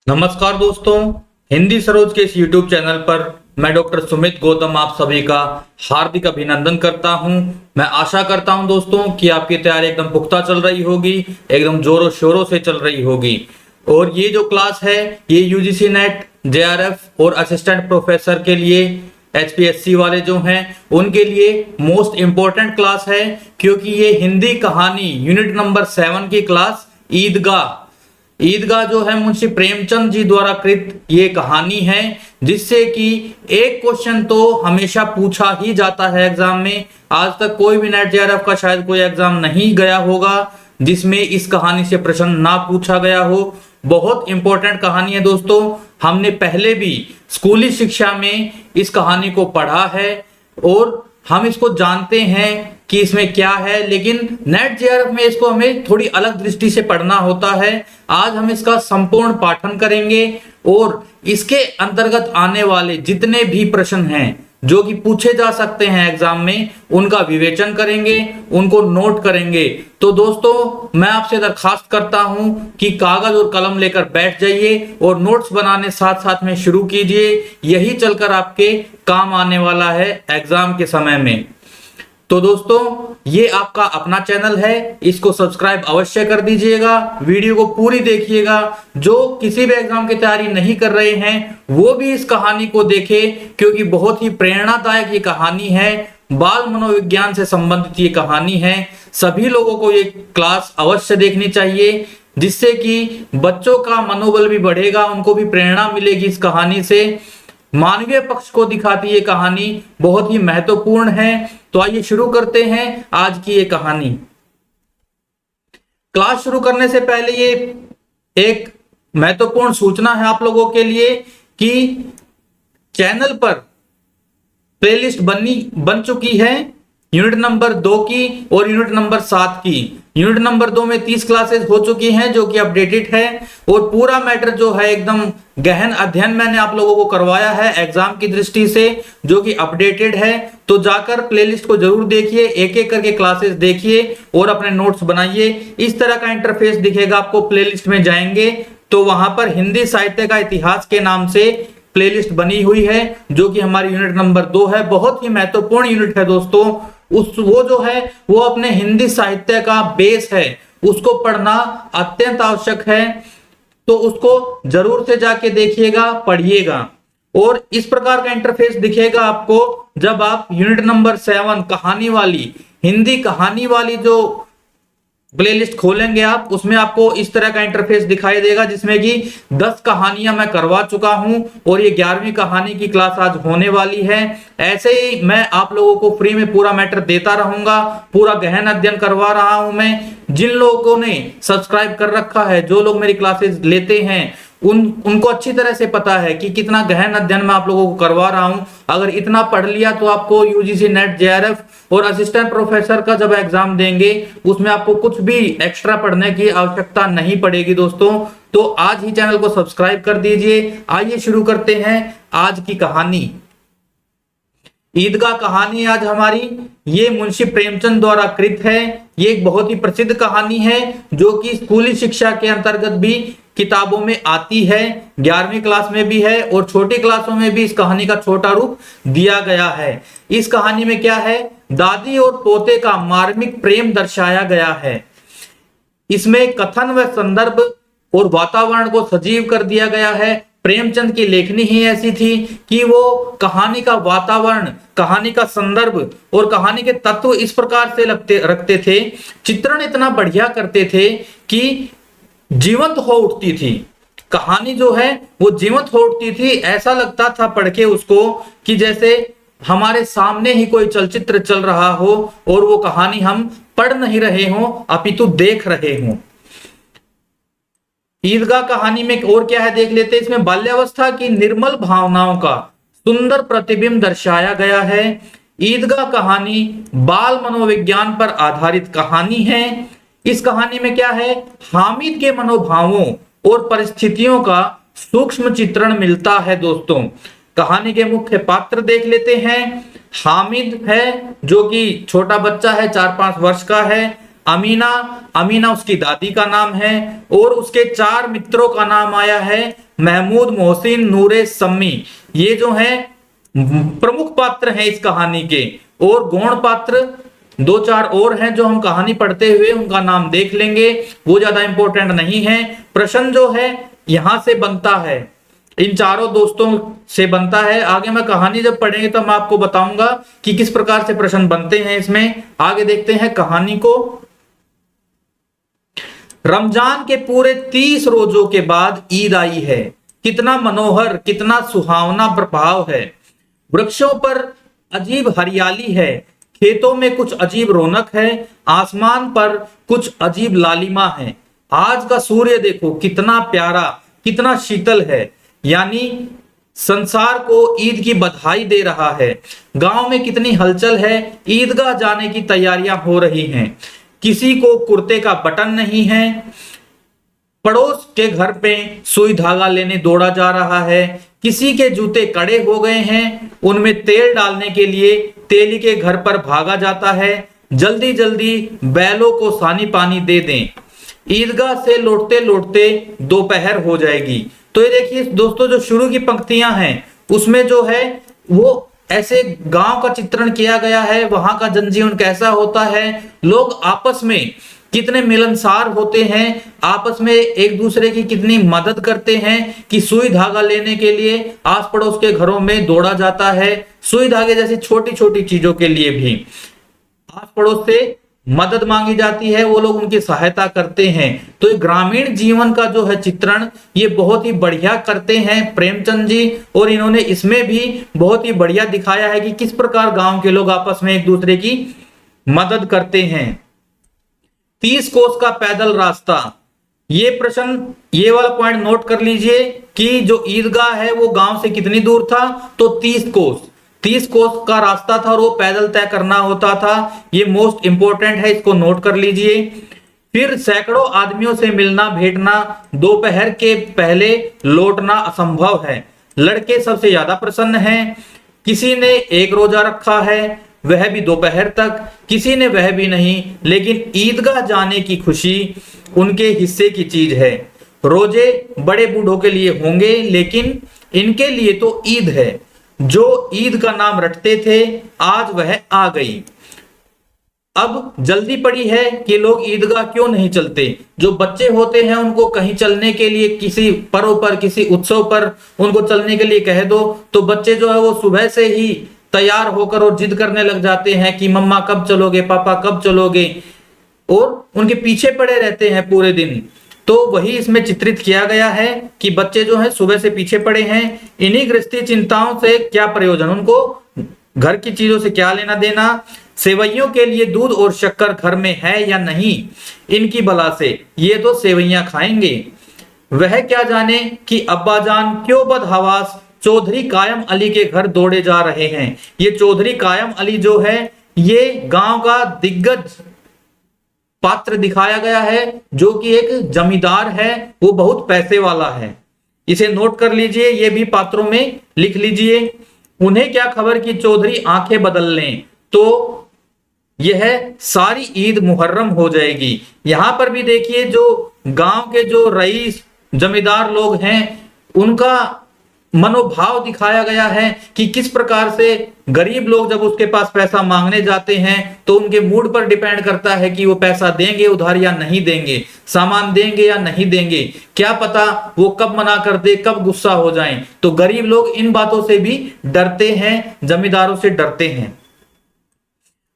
नमस्कार दोस्तों, हिंदी सरोज के इस YouTube चैनल पर मैं डॉक्टर सुमित गौतम आप सभी का हार्दिक अभिनंदन करता हूं। मैं आशा करता हूं दोस्तों कि आपकी तैयारी एकदम पुख्ता चल रही होगी, एकदम जोरों शोरों से चल रही होगी। और ये जो क्लास है ये यूजीसी नेट, जेआरएफ और असिस्टेंट प्रोफेसर के लिए एचपीएससी वाले जो हैं उनके लिए मोस्ट इम्पोर्टेंट क्लास है, क्योंकि ये हिंदी कहानी यूनिट नंबर 7 की क्लास ईदगाह ईदगाह जो है मुंशी प्रेमचंद जी द्वारा कृत ये कहानी है, जिससे कि एक क्वेश्चन तो हमेशा पूछा ही जाता है एग्जाम में। आज तक कोई भी नेट जेआरएफ का शायद कोई एग्जाम नहीं गया होगा जिसमें इस कहानी से प्रश्न ना पूछा गया हो। बहुत इंपॉर्टेंट कहानी है दोस्तों, हमने पहले भी स्कूली शिक्षा में इस कहानी को पढ़ा है और हम इसको जानते हैं कि इसमें क्या है, लेकिन नेट जेआरएफ में इसको हमें थोड़ी अलग दृष्टि से पढ़ना होता है। आज हम इसका संपूर्ण पाठन करेंगे और इसके अंतर्गत आने वाले जितने भी प्रश्न हैं जो कि पूछे जा सकते हैं एग्जाम में, उनका विवेचन करेंगे, उनको नोट करेंगे। तो दोस्तों मैं आपसे दरखास्त करता हूं कि कागज और कलम लेकर बैठ जाइए और नोट्स बनाने साथ साथ में शुरू कीजिए। यही चलकर आपके काम आने वाला है एग्जाम के समय में। तो दोस्तों ये आपका अपना चैनल है, इसको सब्सक्राइब अवश्य कर दीजिएगा, वीडियो को पूरी देखिएगा। जो किसी भी एग्जाम की तैयारी नहीं कर रहे हैं वो भी इस कहानी को देखें, क्योंकि बहुत ही प्रेरणादायक ये कहानी है, बाल मनोविज्ञान से संबंधित ये कहानी है। सभी लोगों को ये क्लास अवश्य देखनी चाहिए, जिससे कि बच्चों का मनोबल भी बढ़ेगा, उनको भी प्रेरणा मिलेगी इस कहानी से। मानवीय पक्ष को दिखाती ये कहानी बहुत ही महत्वपूर्ण है। तो आइए शुरू करते हैं आज की ये कहानी। क्लास शुरू करने से पहले ये एक महत्वपूर्ण सूचना है आप लोगों के लिए कि चैनल पर प्लेलिस्ट बन चुकी है यूनिट नंबर 2 की और यूनिट नंबर 7 की। यूनिट नंबर 2 में 30 क्लासेस हो चुकी हैं जो कि अपडेटेड है, और पूरा मैटर जो है एकदम गहन अध्ययन मैंने आप लोगों को करवाया है एग्जाम की दृष्टि से, जो कि अपडेटेड है। तो जाकर प्लेलिस्ट को जरूर देखिए, एक एक करके क्लासेस देखिए और अपने नोट्स बनाइए। इस तरह का इंटरफेस दिखेगा आपको। प्लेलिस्ट में जाएंगे तो वहां पर हिंदी साहित्य का इतिहास के नाम से प्लेलिस्ट बनी हुई है, जो कि हमारी यूनिट नंबर 2 है। बहुत ही महत्वपूर्ण यूनिट है दोस्तों। वो जो है वो अपने हिंदी साहित्य का बेस है, उसको पढ़ना अत्यंत आवश्यक है। तो उसको जरूर से जाके देखिएगा, पढ़िएगा। और इस प्रकार का इंटरफेस दिखेगा आपको जब आप यूनिट नंबर 7 कहानी वाली, हिंदी कहानी वाली जो प्लेलिस्ट खोलेंगे आप, उसमें आपको इस तरह का इंटरफेस दिखाई देगा, जिसमें कि 10 कहानियां मैं करवा चुका हूं और ये 11वीं कहानी की क्लास आज होने वाली है। ऐसे ही मैं आप लोगों को फ्री में पूरा मैटर देता रहूंगा, पूरा गहन अध्ययन करवा रहा हूं मैं। जिन लोगों ने सब्सक्राइब कर रखा है, जो लोग मेरी क्लासेस लेते हैं, उनको अच्छी तरह से पता है कि कितना गहन अध्ययन मैं आप लोगों को करवा रहा हूं। अगर इतना पढ़ लिया तो आपको यूजीसी नेट, जेआरएफ और असिस्टेंट प्रोफेसर का जब एग्जाम देंगे उसमें आपको कुछ भी एक्स्ट्रा पढ़ने की आवश्यकता नहीं पड़ेगी दोस्तों। तो आज ही चैनल को सब्सक्राइब कर दीजिए। आइए शुरू करते हैं आज की कहानी। ईदगाह कहानी आज हमारी ये मुंशी प्रेमचंद द्वारा कृत है। ये एक बहुत ही प्रसिद्ध कहानी है जो कि स्कूली शिक्षा के अंतर्गत भी किताबों में आती है। 11वीं क्लास में भी है और छोटी क्लासों में भी इस कहानी का छोटा रूप दिया गया है। इस कहानी में क्या है, दादी और पोते का मार्मिक प्रेम दर्शाया गया है। इसमें कथन व संदर्भ और वातावरण को सजीव कर दिया गया है। प्रेमचंद की लेखनी ही ऐसी थी कि वो कहानी का वातावरण, कहानी का संदर्भ और कहानी के तत्व इस प्रकार से रखते थे, चित्रण इतना बढ़िया करते थे कि जीवंत हो उठती थी। कहानी जो है वो जीवंत हो उठती थी। ऐसा लगता था पढ़ के उसको कि जैसे हमारे सामने ही कोई चलचित्र चल रहा हो और वो कहानी हम पढ़ नहीं रहे हों अपितु देख रहे हों। ईदगाह कहानी में और क्या है देख लेते हैं। इसमें बाल्यावस्था की निर्मल भावनाओं का सुंदर प्रतिबिंब दर्शाया गया है। ईदगाह कहानी बाल मनोविज्ञान पर आधारित कहानी है। इस कहानी में क्या है, हामिद के मनोभावों और परिस्थितियों का सूक्ष्म चित्रण मिलता है दोस्तों। कहानी के मुख्य पात्र देख लेते हैं। हामिद है जो कि छोटा बच्चा है, 4-5 वर्ष का है। अमीना उसकी दादी का नाम है और उसके 4 मित्रों का नाम आया है महमूद मोहसिन, नूरे सम्मी, ये जो है प्रमुख पात्र हैं इस कहानी के। और गौण पात्र दो चार और हैं जो हम कहानी पढ़ते हुए उनका नाम देख लेंगे, वो ज्यादा इंपॉर्टेंट नहीं है। प्रश्न जो है यहां से बनता है, इन चारों दोस्तों से बनता है। आगे मैं कहानी जब पढ़ेंगे तो मैं आपको बताऊंगा कि किस प्रकार से प्रश्न बनते हैं इसमें। आगे देखते हैं कहानी को। रमजान के पूरे 30 रोजों के बाद ईद आई है। कितना मनोहर, कितना सुहावना प्रभाव है। वृक्षों पर अजीब हरियाली है, खेतों में कुछ अजीब रौनक है, आसमान पर कुछ अजीब लालिमा है। आज का सूर्य देखो कितना प्यारा, कितना शीतल है, यानी संसार को ईद की बधाई दे रहा है। गांव में कितनी हलचल है, ईदगाह जाने की तैयारियां हो रही हैं। किसी को कुर्ते का बटन नहीं है, पड़ोस के घर पे सुई धागा लेने दौड़ा जा रहा है। किसी के जूते कड़े हो गए हैं, उनमें तेल डालने के लिए तेली के घर पर भागा जाता है। जल्दी जल्दी बैलों को सानी पानी दे दें, ईदगाह से लौटते लौटते दोपहर हो जाएगी। तो ये देखिए दोस्तों, जो शुरू की पंक्तियां हैं उसमें जो है वो ऐसे गांव का चित्रण किया गया है, वहां का जनजीवन कैसा होता है, लोग आपस में कितने मिलनसार होते हैं, आपस में एक दूसरे की कितनी मदद करते हैं कि सुई धागा लेने के लिए आस पड़ोस के घरों में दौड़ा जाता है। सुई धागे जैसी छोटी छोटी चीजों के लिए भी आस पड़ोस से मदद मांगी जाती है, वो लोग उनकी सहायता करते हैं। तो ये ग्रामीण जीवन का जो है चित्रण ये बहुत ही बढ़िया करते हैं प्रेमचंद जी, और इन्होंने इसमें भी बहुत ही बढ़िया दिखाया है कि किस प्रकार गांव के लोग आपस में एक दूसरे की मदद करते हैं। 30 कोस का पैदल रास्ता, ये प्रश्न, ये वाला पॉइंट नोट कर लीजिए कि जो ईदगाह है वो गांव से कितनी दूर था, तो 30 कोस का रास्ता था और वो पैदल तय करना होता था। ये मोस्ट इंपोर्टेंट है, इसको नोट कर लीजिए। फिर सैकड़ों आदमियों से मिलना भेंटना, दोपहर के पहले लौटना असंभव है। लड़के सबसे ज्यादा प्रसन्न हैं। किसी ने एक रोजा रखा है, वह भी दोपहर तक, किसी ने वह भी नहीं, लेकिन ईदगाह जाने की खुशी उनके हिस्से की चीज है। रोजे बड़े बूढ़ों के लिए होंगे, लेकिन इनके लिए तो ईद है। जो ईद का नाम रटते थे आज वह आ गई। अब जल्दी पड़ी है कि लोग ईदगाह क्यों नहीं चलते। जो बच्चे होते हैं उनको कहीं चलने के लिए, किसी पर्व पर, किसी उत्सव पर उनको चलने के लिए कह दो तो बच्चे जो है वो सुबह से ही तैयार होकर और जिद करने लग जाते हैं कि मम्मा कब चलोगे, पापा कब चलोगे, और उनके पीछे पड़े रहते हैं पूरे दिन। तो वही इसमें चित्रित किया गया है कि बच्चे जो है सुबह से पीछे पड़े हैं। इन्हीं गृहस्थी चिंताओं से क्या प्रयोजन, उनको घर की चीजों से क्या लेना देना। सेवैयों के लिए दूध और शक्कर घर में है या नहीं, इनकी बला से ये तो सेवैयां खाएंगे। वह क्या जाने कि अब्बाजान क्यों बदहवास चौधरी कायम अली के घर दौड़े जा रहे हैं। ये चौधरी कायम अली जो है ये गांव का दिग्गज पात्र दिखाया गया है, जो कि एक जमींदार है, वो बहुत पैसे वाला है। इसे नोट कर लीजिए, ये भी पात्रों में लिख लीजिए। उन्हें क्या खबर कि चौधरी आंखें बदल लें तो यह सारी ईद मुहर्रम हो जाएगी। यहां पर भी देखिए जो गांव के जो रईस जमींदार लोग हैं उनका मनोभाव दिखाया गया है कि किस प्रकार से गरीब लोग जब उसके पास पैसा मांगने जाते हैं तो उनके मूड पर डिपेंड करता है कि वो पैसा देंगे उधार या नहीं देंगे, सामान देंगे या नहीं देंगे, क्या पता वो कब मना कर दे, कब गुस्सा हो जाएं। तो गरीब लोग इन बातों से भी डरते हैं, जमींदारों से डरते हैं।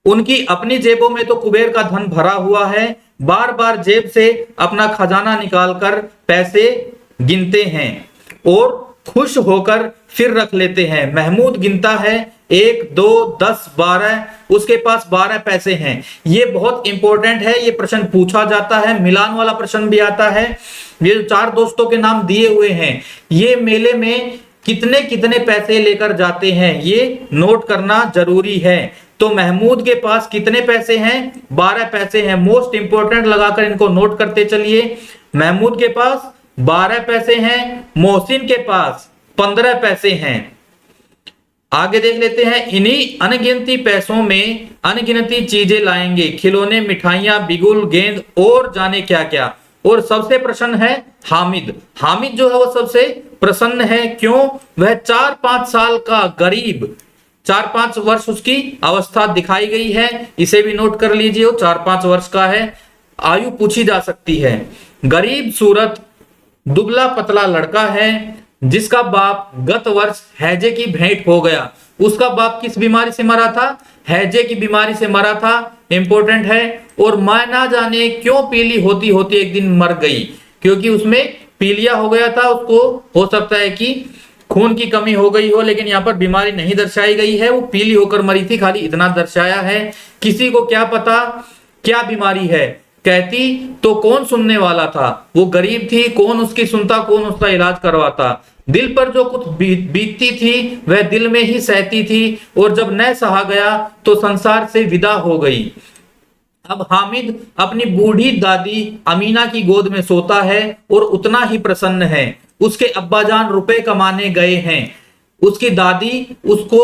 उनकी अपनी जेबों में तो कुबेर का धन भरा हुआ है, बार बार जेब से अपना खजाना निकालकर पैसे गिनते हैं और खुश होकर फिर रख लेते हैं। महमूद गिनता है 1 2 10 12, उसके पास 12 पैसे हैं। ये बहुत इंपॉर्टेंट है, ये प्रश्न पूछा जाता है, मिलान वाला प्रश्न भी आता है। ये जो 4 दोस्तों के नाम दिए हुए हैं ये मेले में कितने कितने पैसे लेकर जाते हैं ये नोट करना जरूरी है। तो महमूद के पास कितने पैसे हैं, 12 पैसे हैं। मोस्ट इंपोर्टेंट लगाकर इनको नोट करते चलिए। महमूद के पास 12 पैसे हैं, मोहसिन के पास 15 पैसे हैं। आगे देख लेते हैं। इन्हीं अनगिनती पैसों में अनगिनती चीजें लाएंगे, खिलौने, मिठाइयां, बिगुल, गेंद और जाने क्या क्या। और सबसे प्रसन्न है हामिद। हामिद जो है वो सबसे प्रसन्न है, क्यों? वह 4-5 साल का गरीब, 4-5 वर्ष उसकी अवस्था दिखाई गई है, इसे भी नोट कर लीजिए, वो 4-5 वर्ष का है। आयु पूछी जा सकती है। गरीब सूरत दुबला पतला लड़का है जिसका बाप गत वर्ष हैजे की भेंट हो गया। उसका बाप किस बीमारी से मरा था? हैजे की बीमारी से मरा था, इंपॉर्टेंट है। और मैं ना जाने क्यों पीली होती होती एक दिन मर गई, क्योंकि उसमें पीलिया हो गया था। उसको हो सकता है कि खून की कमी हो गई हो, लेकिन यहाँ पर बीमारी नहीं दर्शाई गई है, वो पीली होकर मरी थी, खाली इतना दर्शाया है। किसी को क्या पता क्या बीमारी है, कहती तो कौन सुनने वाला था? वो गरीब थी, कौन उसकी सुनता, कौन उसका इलाज करवाता? दिल पर जो कुछ बीतती थी वह दिल में ही सहती थी, और जब न सहा गया तो संसार से विदा हो गई। अब हामिद अपनी बूढ़ी दादी अमीना की गोद में सोता है और उतना ही प्रसन्न है। उसके अब्बाजान रुपए कमाने गए हैं। उसकी दादी उसको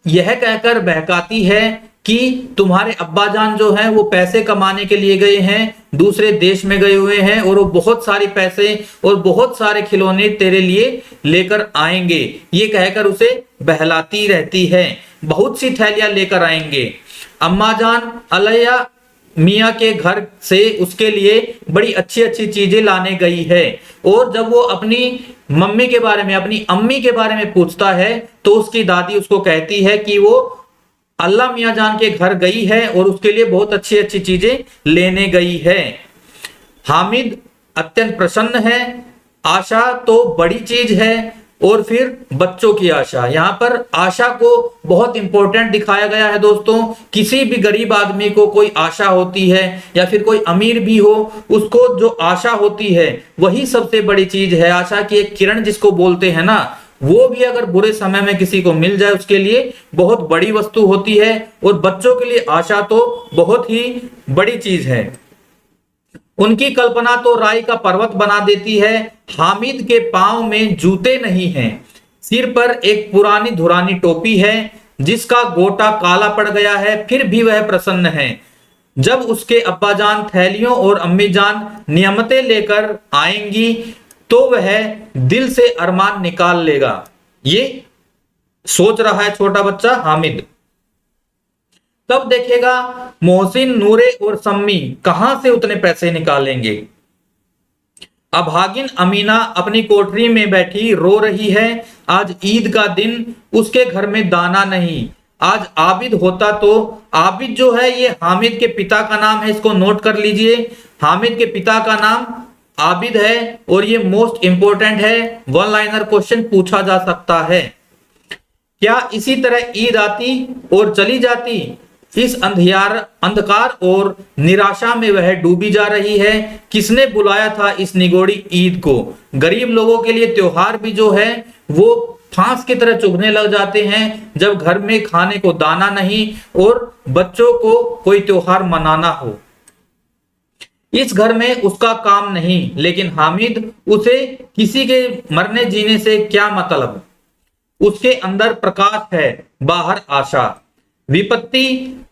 यह कहकर बहकाती है कि तुम्हारे अब्बाजान जो हैं वो पैसे कमाने के लिए गए हैं, दूसरे देश में गए हुए हैं, और वो बहुत सारे पैसे और बहुत सारे खिलौने तेरे लिए लेकर आएंगे। ये कहकर उसे बहलाती रहती है। बहुत सी थैलियां लेकर आएंगे। अम्मा जान अलैया मियाँ के घर से उसके लिए बड़ी अच्छी अच्छी चीजें लाने गई है। और जब वो अपनी मम्मी के बारे में, अपनी अम्मी के बारे में पूछता है तो उसकी दादी उसको कहती है कि वो अल्लाह मियाँ जान के घर गई है और उसके लिए बहुत अच्छी अच्छी चीजें लेने गई है। हामिद अत्यंत प्रसन्न है। आशा तो बड़ी चीज है, और फिर बच्चों की आशा। यहाँ पर आशा को बहुत इंपॉर्टेंट दिखाया गया है दोस्तों। किसी भी गरीब आदमी को कोई आशा होती है, या फिर कोई अमीर भी हो, उसको जो आशा होती है वही सबसे बड़ी चीज है। आशा की एक किरण जिसको बोलते हैं ना, वो भी अगर बुरे समय में किसी को मिल जाए उसके लिए बहुत बड़ी वस्तु होती है। और बच्चों के लिए आशा तो बहुत ही बड़ी चीज है। उनकी कल्पना तो राई का पर्वत बना देती है। हामिद के पांव में जूते नहीं हैं, सिर पर एक पुरानी धुरानी टोपी है जिसका गोटा काला पड़ गया है, फिर भी वह प्रसन्न है। जब उसके अब्बाजान थैलियों और अम्मीजान नियमतें लेकर आएंगी तो वह दिल से अरमान निकाल लेगा। ये सोच रहा है छोटा बच्चा हामिद। तब देखेगा मोहसिन, नूरे और सम्मी कहां से उतने पैसे निकालेंगे। अभागिन अमीना अपनी कोठरी में बैठी रो रही है। आज ईद का दिन, उसके घर में दाना नहीं। आज आबिद होता तो, आबिद जो है ये हामिद के पिता का नाम है, इसको नोट कर लीजिए। हामिद के पिता का नाम आबिद है, और ये मोस्ट इंपोर्टेंट है, वन लाइनर क्वेश्चन पूछा जा सकता है। क्या इसी तरह ईद आती और चली जाती? इस अंधकार और निराशा में वह डूबी जा रही है। किसने बुलाया था इस निगोड़ी ईद को? गरीब लोगों के लिए त्योहार भी जो है वो फांस की तरह चुभने लग जाते हैं, जब घर में खाने को दाना नहीं और बच्चों को कोई त्योहार मनाना हो। इस घर में उसका काम नहीं, लेकिन हामिद, उसे किसी के मरने जीने से क्या मतलब? उसके अंदर प्रकाश है, बाहर आशा। विपत्ति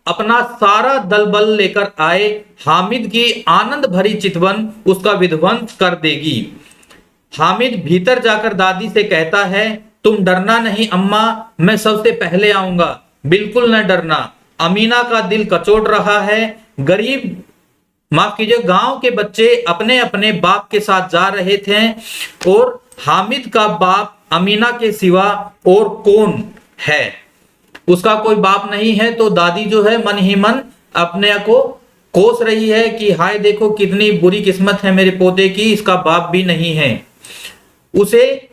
अपना सारा दल बल लेकर आए, हामिद की आनंद भरी चितवन उसका विध्वंस कर देगी। हामिद भीतर जाकर दादी से कहता है, तुम डरना नहीं अम्मा, मैं सबसे पहले आऊंगा। बिल्कुल न डरना। अमीना का दिल कचोट रहा है। गरीब, माफ कीजिए, गांव के बच्चे अपने अपने बाप के साथ जा रहे थे, और हामिद का बाप अमीना के सिवा और कौन है? उसका कोई बाप नहीं है। तो दादी जो है मन ही मन अपने को कोस रही है कि हाय देखो कितनी बुरी किस्मत है मेरे पोते की, इसका बाप भी नहीं है। उसे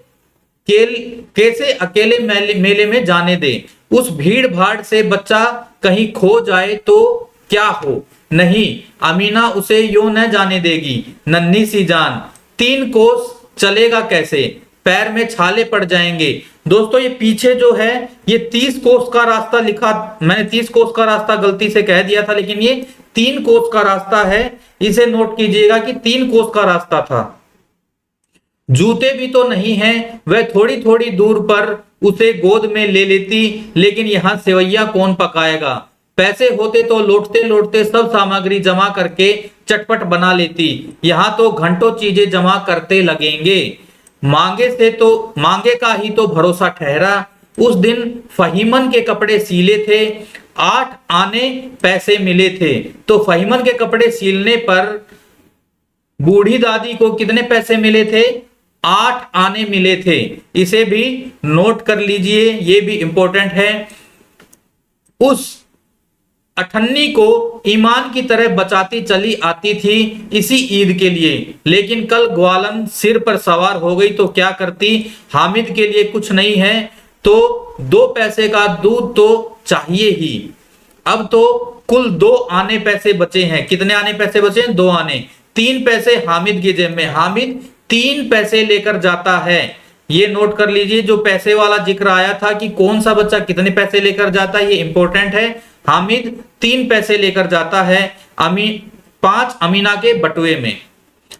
कैसे अकेले मेले में जाने दे? उस भीड़ भाड़ से बच्चा कहीं खो जाए तो क्या हो? नहीं, अमीना उसे यूं न जाने देगी। नन्ही सी जान, 3 कोस चलेगा कैसे? पैर में छाले पड़ जाएंगे। दोस्तों ये पीछे जो है ये 30 कोस का रास्ता लिखा, मैंने 30 कोस का रास्ता गलती से कह दिया था, लेकिन ये 3 कोस का रास्ता है। इसे नोट कीजिएगा कि 3 कोस का रास्ता था। जूते भी तो नहीं है। वह थोड़ी थोड़ी दूर पर उसे गोद में ले लेती, लेकिन यहां सेवैया कौन पकाएगा? पैसे होते तो लौटते लौटते सब सामग्री जमा करके चटपट बना लेती, यहाँ तो घंटों चीजें जमा करते लगेंगे। मांगे का ही तो भरोसा ठहरा। उस दिन फहीमन के कपड़े सीले थे, 8 आने पैसे मिले थे। तो फहीमन के कपड़े सीलने पर बूढ़ी दादी को कितने पैसे मिले थे? 8 आने मिले थे। इसे भी नोट कर लीजिए, ये भी इंपॉर्टेंट है। उस अठन्नी को ईमान की तरह बचाती चली आती थी इसी ईद के लिए, लेकिन कल ग्वालन सिर पर सवार हो गई तो क्या करती? हामिद के लिए कुछ नहीं है तो 2 पैसे का दूध तो चाहिए ही। अब तो कुल 2 आने पैसे बचे हैं। कितने आने पैसे बचे हैं? 2 आने। 3 पैसे हामिद की जेब में। हामिद 3 पैसे लेकर जाता है। ये नोट कर लीजिए, जो पैसे वाला जिक्र आया था कि कौन सा बच्चा कितने पैसे लेकर जाता है, ये इंपॉर्टेंट है। हामिद 3 पैसे लेकर जाता है 5 अमीना के बटुए में।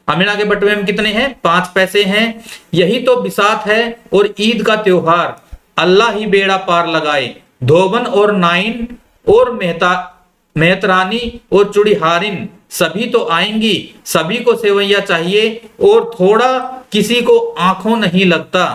अमीना के बटुए में कितने हैं? 5 पैसे हैं। यही तो बिसात है और ईद का त्योहार। अल्लाह ही बेड़ा पार लगाए। धोबन और नाइन और मेहतरानी और चुड़ीहारिन सभी तो आएंगी। सभी को सेवैया चाहिए और थोड़ा किसी को आंखों नहीं लगता।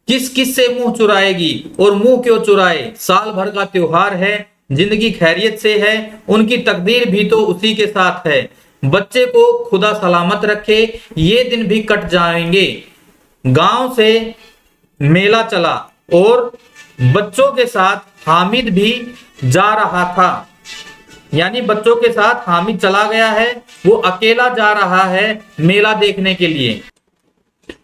किस किस से मुंह चुराएगी और मुंह क्यों चुराए? साल भर का त्योहार है, जिंदगी खैरियत से है, उनकी तकदीर भी तो उसी के साथ है। बच्चे को खुदा सलामत रखे, ये दिन भी कट जाएंगे। गांव से मेला चला और बच्चों के साथ हामिद भी जा रहा था। यानी बच्चों के साथ हामिद चला गया है, वो अकेला जा रहा है मेला देखने के लिए।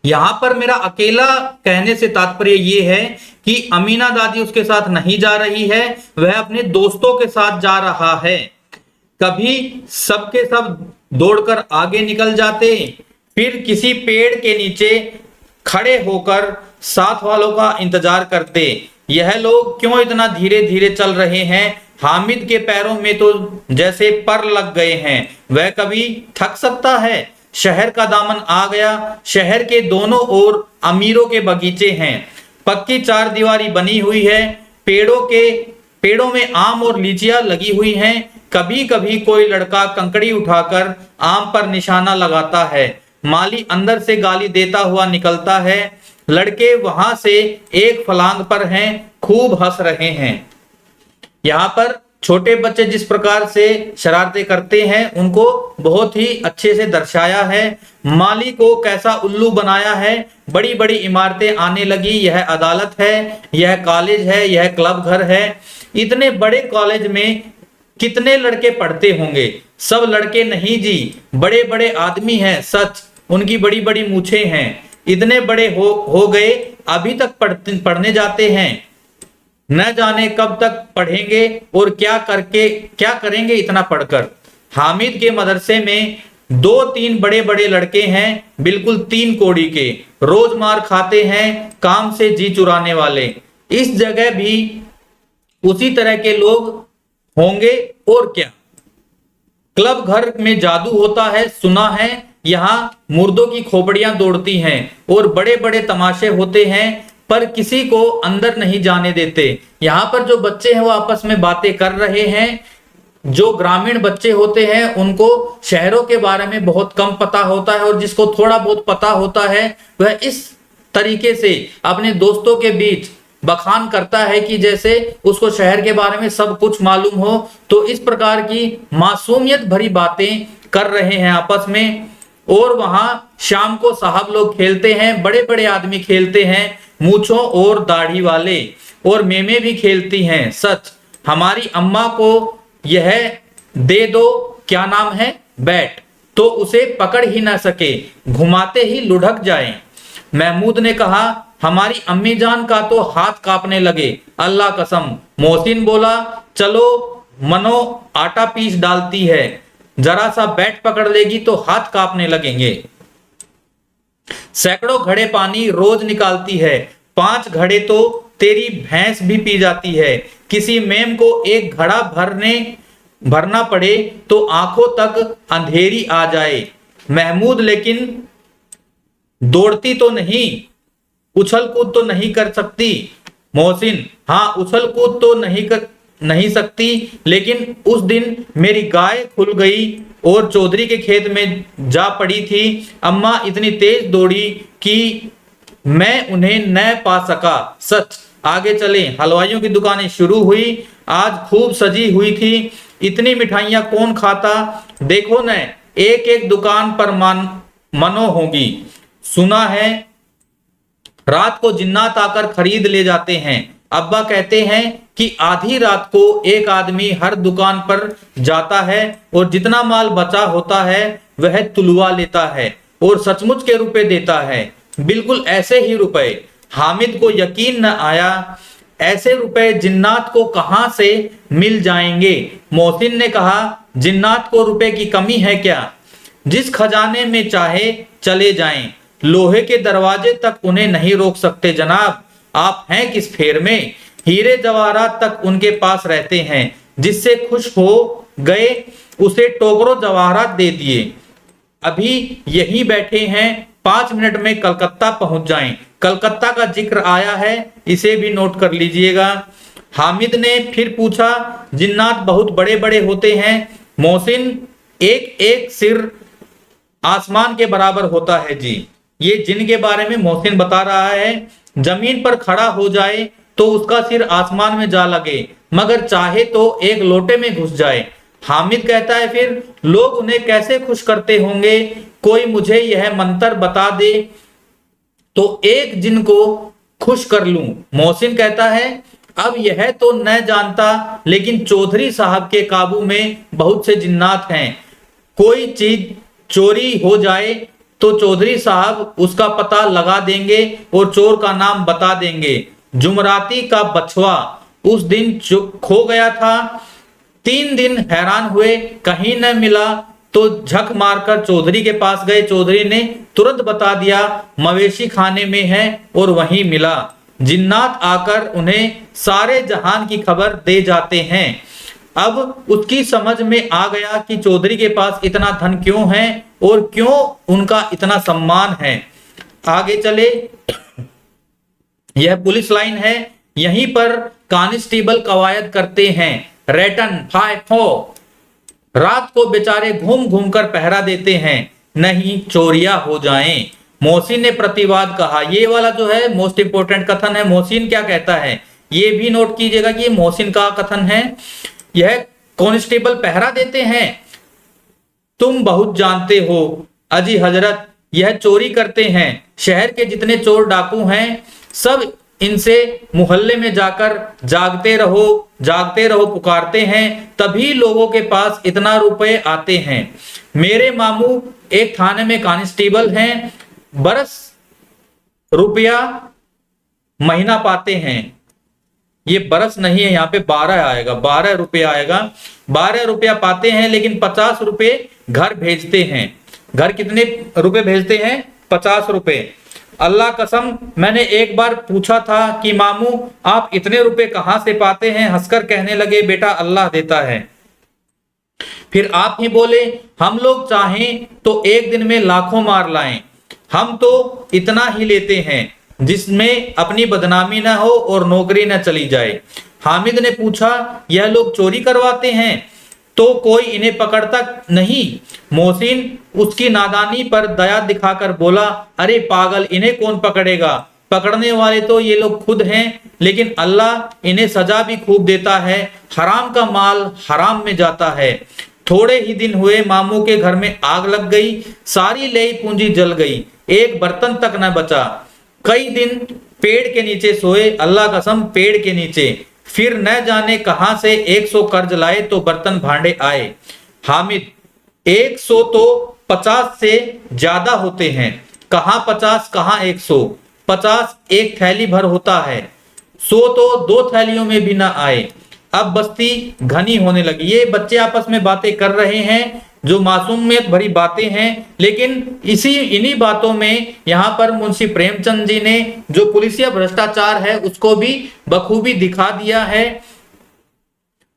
यहां पर मेरा अकेला कहने से तात्पर्य ये है कि अमीना दादी उसके साथ नहीं जा रही है, वह अपने दोस्तों के साथ जा रहा है। कभी सबके सब दौड़कर आगे निकल जाते, फिर किसी पेड़ के नीचे खड़े होकर साथ वालों का इंतजार करते। यह लोग क्यों इतना धीरे धीरे चल रहे हैं? हामिद के पैरों में तो जैसे पर लग गए हैं। वह कभी थक सकता है? शहर का दामन आ गया। शहर के दोनों ओर अमीरों के बगीचे हैं। पक्की 4 दीवारी बनी हुई है। पेड़ों में आम और लीचियां लगी हुई हैं। कभी कभी कोई लड़का कंकड़ी उठाकर आम पर निशाना लगाता है। माली अंदर से गाली देता हुआ निकलता है। लड़के वहां से एक फलांग पर हैं, खूब हंस रहे हैं। यहाँ पर छोटे बच्चे जिस प्रकार से शरारतें करते हैं उनको बहुत ही अच्छे से दर्शाया है। माली को कैसा उल्लू बनाया है। बड़ी बड़ी इमारतें आने लगी। यह अदालत है, यह कॉलेज है, यह क्लब घर है। इतने बड़े कॉलेज में कितने लड़के पढ़ते होंगे? सब लड़के नहीं जी, बड़े बड़े आदमी हैं। सच, उनकी बड़ी बड़ी मूछें हैं। इतने बड़े हो गए, अभी तक पढ़ने जाते हैं। न जाने कब तक पढ़ेंगे और क्या करेंगे इतना पढ़कर। हामिद के मदरसे में 2-3 बड़े बड़े लड़के हैं, बिल्कुल 3 कोड़ी के, रोज मार खाते हैं, काम से जी चुराने वाले। इस जगह भी उसी तरह के लोग होंगे और क्या। क्लब घर में जादू होता है, सुना है। यहाँ मुर्दों की खोपड़ियां दौड़ती हैं और बड़े बड़े तमाशे होते हैं, पर किसी को अंदर नहीं जाने देते। यहाँ पर जो बच्चे हैं वो आपस में बातें कर रहे हैं। जो ग्रामीण बच्चे होते हैं उनको शहरों के बारे में बहुत कम पता होता है, और जिसको थोड़ा बहुत पता होता है वह इस तरीके से अपने दोस्तों के बीच बखान करता है कि जैसे उसको शहर के बारे में सब कुछ मालूम हो। तो इस प्रकार की मासूमियत भरी बातें कर रहे हैं आपस में। और वहां शाम को साहब लोग खेलते हैं, बड़े बड़े आदमी खेलते हैं, मूछों और दाढ़ी वाले, और मेमे भी खेलती हैं। सच, हमारी अम्मा को यह दे दो, क्या नाम है, बैट, तो उसे पकड़ ही ना सके, घुमाते ही लुढ़क जाए। महमूद ने कहा, हमारी अम्मी जान का तो हाथ कांपने लगे, अल्लाह कसम। मोहसिन बोला, चलो मनो आटा पीस डालती है, जरा सा बैट पकड़ लेगी तो हाथ कांपने लगेंगे। सैकड़ों घड़े पानी रोज निकालती है, 5 घड़े तो तेरी भैंस भी पी जाती है। किसी मेम को एक घड़ा भरना पड़े तो आंखों तक अंधेरी आ जाए। महमूद लेकिन दौड़ती तो नहीं, उछल कूद तो नहीं कर सकती। मोहसिन, हाँ, उछल कूद तो नहीं कर नहीं सकती, लेकिन उस दिन मेरी गाय खुल गई और चौधरी के खेत में जा पड़ी थी। अम्मा इतनी तेज दौड़ी कि मैं उन्हें न पा सका। सच। आगे चले। हलवाइयों की दुकानें शुरू हुई। आज खूब सजी हुई थी। इतनी मिठाइयां कौन खाता। देखो न, एक एक दुकान पर मनो होगी। सुना है रात को जिन्नात आकर खरीद ले जाते हैं। अब्बा कहते हैं कि आधी रात को एक आदमी हर दुकान पर जाता है और जितना माल बचा होता है वह तुलवा लेता है और सचमुच के रुपए देता है। बिल्कुल ऐसे ही रुपए। हामिद को यकीन न आया। ऐसे रुपए जिन्नात को कहां से मिल जाएंगे। मोहसिन ने कहा, जिन्नात को रुपए की कमी है क्या। जिस खजाने में चाहे चले जाएं, लोहे के दरवाजे तक उन्हें नहीं रोक सकते जनाब। आप हैं किस फेर में। हीरे जवाहरात तक उनके पास रहते हैं। जिससे खुश हो गए उसे टोकरो जवाहरात दे दिए। अभी यही बैठे हैं, 5 मिनट में कलकत्ता पहुंच जाएं। कलकत्ता का जिक्र आया है, इसे भी नोट कर लीजिएगा। हामिद ने फिर पूछा, जिन्नात बहुत बड़े बड़े होते हैं। मोहसिन, एक एक सिर आसमान के बराबर होता है जी। ये जिन के बारे में मोहसिन बता रहा है। जमीन पर खड़ा हो जाए तो उसका सिर आसमान में जा लगे, मगर चाहे तो एक लोटे में घुस जाए। हामिद कहता है, फिर लोग उन्हें कैसे खुश करते होंगे। कोई मुझे यह मंत्र बता दे तो एक जिन को खुश कर लूं। मोहसिन कहता है, अब यह तो न जानता, लेकिन चौधरी साहब के काबू में बहुत से जिन्नात हैं। कोई चीज चोरी हो जाए तो चौधरी साहब उसका पता लगा देंगे और चोर का नाम बता देंगे। जुमराती का बछवा उस दिन खो गया था। 3 दिन हैरान हुए, कहीं न मिला तो झक मारकर चौधरी के पास गए। चौधरी ने तुरंत बता दिया, मवेशी खाने में है और वहीं मिला। जिन्नात आकर उन्हें सारे जहान की खबर दे जाते हैं। अब उसकी समझ में आ गया कि चौधरी के पास इतना धन क्यों है और क्यों उनका इतना सम्मान है। आगे चले। यह पुलिस लाइन है। यहीं पर कांस्टेबल कवायद करते हैं। रेटन फाय फो। रात को बेचारे घूम घूम कर पहरा देते हैं, नहीं चोरियां हो जाएं। मोहसिन ने प्रतिवाद कहा। ये वाला जो है मोस्ट इंपोर्टेंट कथन है। मोहसिन क्या कहता है ये भी नोट कीजिएगा कि ये मोहसिन का कथन है। यह कांस्टेबल पहरा देते हैं। तुम बहुत जानते हो अजी हजरत, यह चोरी करते हैं। शहर के जितने चोर डाकू हैं सब इनसे मोहल्ले में जाकर जागते रहो पुकारते हैं, तभी लोगों के पास इतना रुपए आते हैं। मेरे मामू एक थाने में कांस्टेबल हैं, बरस रुपया महीना पाते हैं। ये बरस नहीं है, यहाँ पे 12 आएगा, 12 रुपया आएगा। 12 रुपया पाते हैं, लेकिन 50 रुपए घर भेजते हैं। घर कितने रुपए भेजते हैं? 50 रुपए। अल्लाह कसम, मैंने एक बार पूछा था कि मामू आप इतने रुपए कहां से पाते हैं। हंसकर कहने लगे, बेटा अल्लाह देता है। फिर आप ही बोले, हम लोग चाहें तो एक दिन में लाखों मार लाएं, हम तो इतना ही लेते हैं जिसमें अपनी बदनामी ना हो और नौकरी ना चली जाए। हामिद ने पूछा, यह लोग चोरी करवाते हैं तो कोई इन्हें पकड़ता नहीं? मोहसिन उसकी नादानी पर दया दिखाकर बोला, अरे पागल, इन्हें कौन पकड़ेगा। पकड़ने वाले तो ये लोग खुद हैं, लेकिन अल्लाह इन्हें सजा भी खूब देता है। हराम का माल हराम में जाता है। थोड़े ही दिन हुए, मामू के घर में आग लग गई। सारी लेई पूंजी जल गई, एक बर्तन तक न बचा। कई दिन पेड़ के नीचे सोए, अल्लाह कसम पेड़ के नीचे। फिर न जाने कहां से 100 कर्ज लाए तो बर्तन भांडे आए। हामिद, 100 तो 50 से ज्यादा होते हैं। कहां 50 कहां 100। 50 एक थैली भर होता है, 100 तो 2 थैलियों में भी ना आए। अब बस्ती घनी होने लगी। ये बच्चे आपस में बातें कर रहे हैं जो मासूमियत भरी बातें हैं, लेकिन इन्हीं बातों में यहाँ पर मुंशी प्रेमचंद जी ने जो पुलिसिया भ्रष्टाचार है उसको भी बखूबी दिखा दिया है।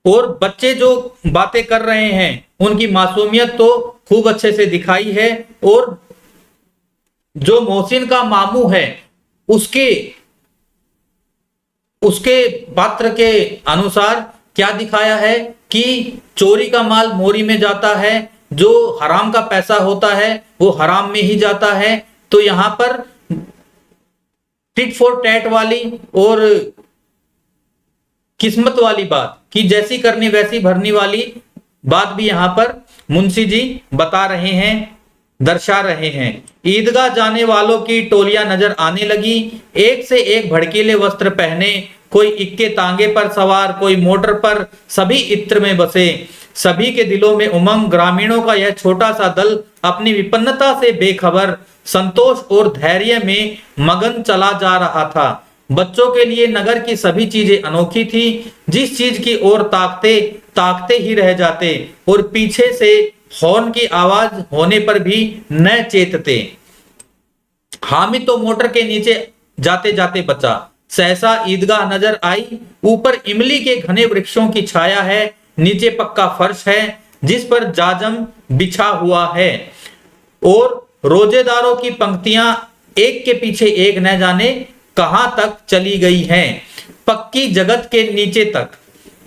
और बच्चे जो बातें कर रहे हैं उनकी मासूमियत तो खूब अच्छे से दिखाई है। और जो मोहसिन का मामू है उसके पात्र के अनुसार क्या दिखाया है कि चोरी का माल मोरी में जाता है, जो हराम का पैसा होता है वो हराम में ही जाता है। तो यहां पर टिट फॉर टैट वाली और किस्मत वाली बात कि जैसी करनी वैसी भरनी वाली बात भी यहां पर मुंशी जी बता रहे हैं, दर्शा रहे हैं। ईदगाह जाने वालों की टोलियां नजर आने लगी, एक से एक भड़कीले वस्त्र पहने, कोई इक्के तांगे पर सवार, कोई मोटर पर, सभी इत्र में बसे। सभी के दिलों में उमंग। ग्रामीणों का यह छोटा सा दल अपनी विपन्नता से बेखबर संतोष और धैर्य में मगन चला जा रहा था। बच्चों के लिए नगर की सभी चीजें अनोखी थी, जिस चीज की ओर ताकते ताकते ही रह जाते और पीछे से हॉर्न की आवाज होने पर भी न चेतते। हामिद तो मोटर के नीचे जाते जाते बचा। सहसा ईदगाह नजर आई। ऊपर इमली के घने वृक्षों की छाया है, नीचे पक्का फर्श है जिस पर जाजम बिछा हुआ है और रोजेदारों की पंक्तियां एक के पीछे एक न जाने कहां तक चली गई हैं, पक्की जगत के नीचे तक,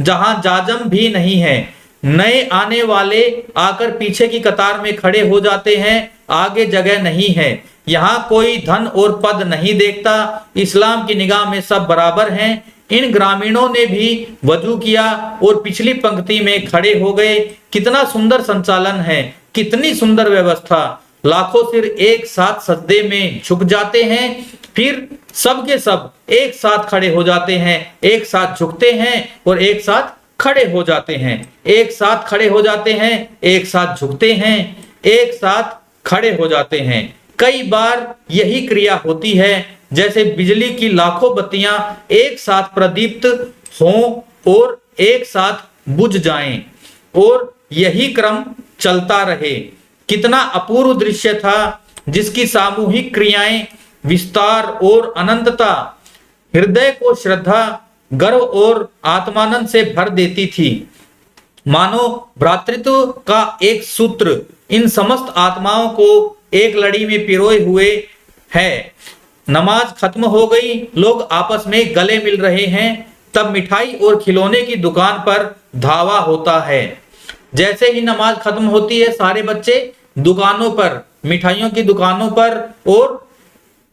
जहां जाजम भी नहीं है। नए आने वाले आकर पीछे की कतार में खड़े हो जाते हैं, आगे जगह नहीं है। यहाँ कोई धन और पद नहीं देखता, इस्लाम की निगाह में सब बराबर हैं। इन ग्रामीणों ने भी वजू किया और पिछली पंक्ति में खड़े हो गए। कितना सुंदर संचालन है, कितनी सुंदर व्यवस्था। लाखों सिर एक साथ सजदे में झुक जाते हैं, फिर सब के सब एक साथ खड़े हो जाते हैं, एक साथ झुकते हैं और एक साथ खड़े हो जाते हैं, एक साथ खड़े हो जाते हैं, एक साथ झुकते हैं, एक साथ खड़े हो जाते हैं। कई बार यही क्रिया होती है, जैसे बिजली की लाखों बत्तियां एक साथ प्रदीप्त हों और एक साथ बुझ जाएं और यही क्रम चलता रहे। कितना अपूर्व दृश्य था, जिसकी सामूहिक क्रियाएं, विस्तार और अनंतता हृदय को श्रद्धा, गर्व और आत्मानंद से भर देती थी। मानो भ्रातृत्व का एक सूत्र इन समस्त आत्माओं को एक लड़ी में पिरोए हुए है। नमाज खत्म हो गई, लोग आपस में गले मिल रहे हैं, तब मिठाई और खिलौने की दुकान पर धावा होता है। जैसे ही नमाज खत्म होती है, सारे बच्चे दुकानों पर, मिठाइयों की दुकानों पर और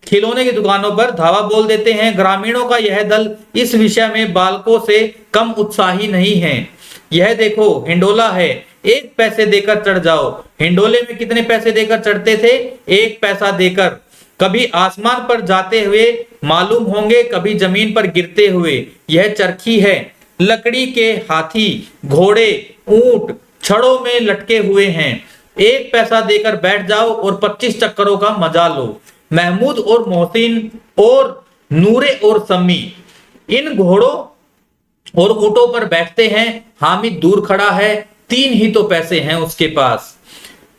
खिलौने की दुकानों पर धावा बोल देते हैं। ग्रामीणों का यह दल इस विषय में बालकों से कम उत्साही नहीं है। यह देखो हिंडोला है, 1 पैसे देकर चढ़ जाओ। हिंडोले में कितने पैसे देकर चढ़ते थे? 1 पैसा देकर। कभी आसमान पर जाते हुए मालूम होंगे, कभी जमीन पर गिरते हुए। यह चरखी है, लकड़ी के हाथी, घोड़े, ऊंट छड़ों में लटके हुए हैं। 1 पैसा देकर बैठ जाओ और 25 चक्करों का मजा लो। महमूद और मोहसिन और नूरे और सम्मी इन घोड़ों और ऊंटों पर बैठते हैं। हामिद दूर खड़ा है, 3 ही तो पैसे हैं उसके पास।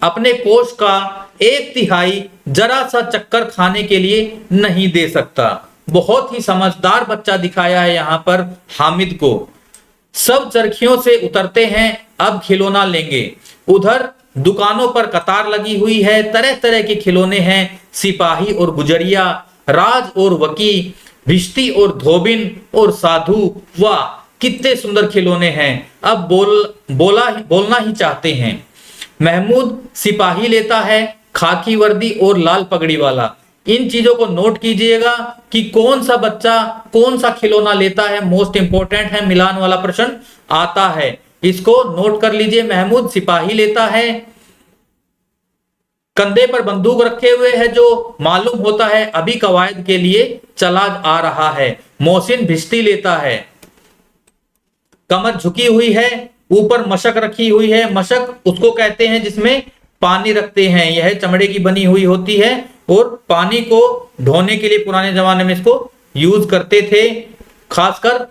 अपने कोष का 1/3 जरा सा चक्कर खाने के लिए नहीं दे सकता। बहुत ही समझदार बच्चा दिखाया है यहाँ पर हामिद को। सब चरखियों से उतरते हैं, अब खिलौना लेंगे। उधर दुकानों पर कतार लगी हुई है, तरह तरह के खिलौने हैं। सिपाही और गुजरिया, राज और वकी, भिश्ती और धोबिन और साधु, वाह कितने सुंदर खिलौने हैं। अब बोलना ही चाहते हैं। महमूद सिपाही लेता है, खाकी वर्दी और लाल पगड़ी वाला। इन चीजों को नोट कीजिएगा कि कौन सा बच्चा कौन सा खिलौना लेता है। मोस्ट इंपोर्टेंट है, मिलान वाला प्रश्न आता है, इसको नोट कर लीजिए। महमूद सिपाही लेता है, कंधे पर बंदूक रखे हुए है, जो मालूम होता है अभी कवायद के लिए चला आ रहा है। मोहसिन भिश्ती लेता है, कमर झुकी हुई है, ऊपर मशक रखी हुई है। मशक उसको कहते हैं जिसमें पानी रखते हैं, यह चमड़े की बनी हुई होती है और पानी को ढोने के लिए पुराने जमाने में इसको यूज करते थे, खासकर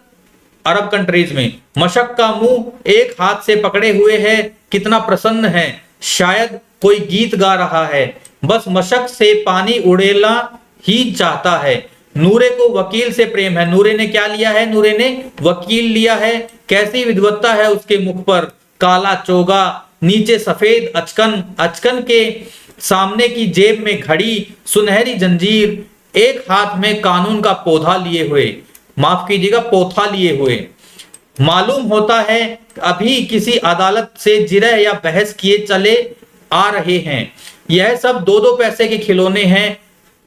अरब कंट्रीज में। मशक का मुंह एक हाथ से पकड़े हुए है, कितना प्रसन्न है, शायद कोई गीत गा रहा है। बस मशक से पानी उड़ेला ही चाहता है। नूरे को वकील से प्रेम है। नूरे ने क्या लिया है? नूरे ने वकील लिया है। कैसी विद्वत्ता है उसके मुख पर, काला चोगा, नीचे सफेद अचकन, अचकन के सामने की जेब में घड़ी, सुनहरी जंजीर, एक हाथ में कानून का पौधा लिए हुए, माफ कीजिएगा पोथा लिए हुए। मालूम होता है अभी किसी अदालत से जिरह या बहस किए चले आ रहे हैं। यह सब 2-2 पैसे के खिलौने हैं।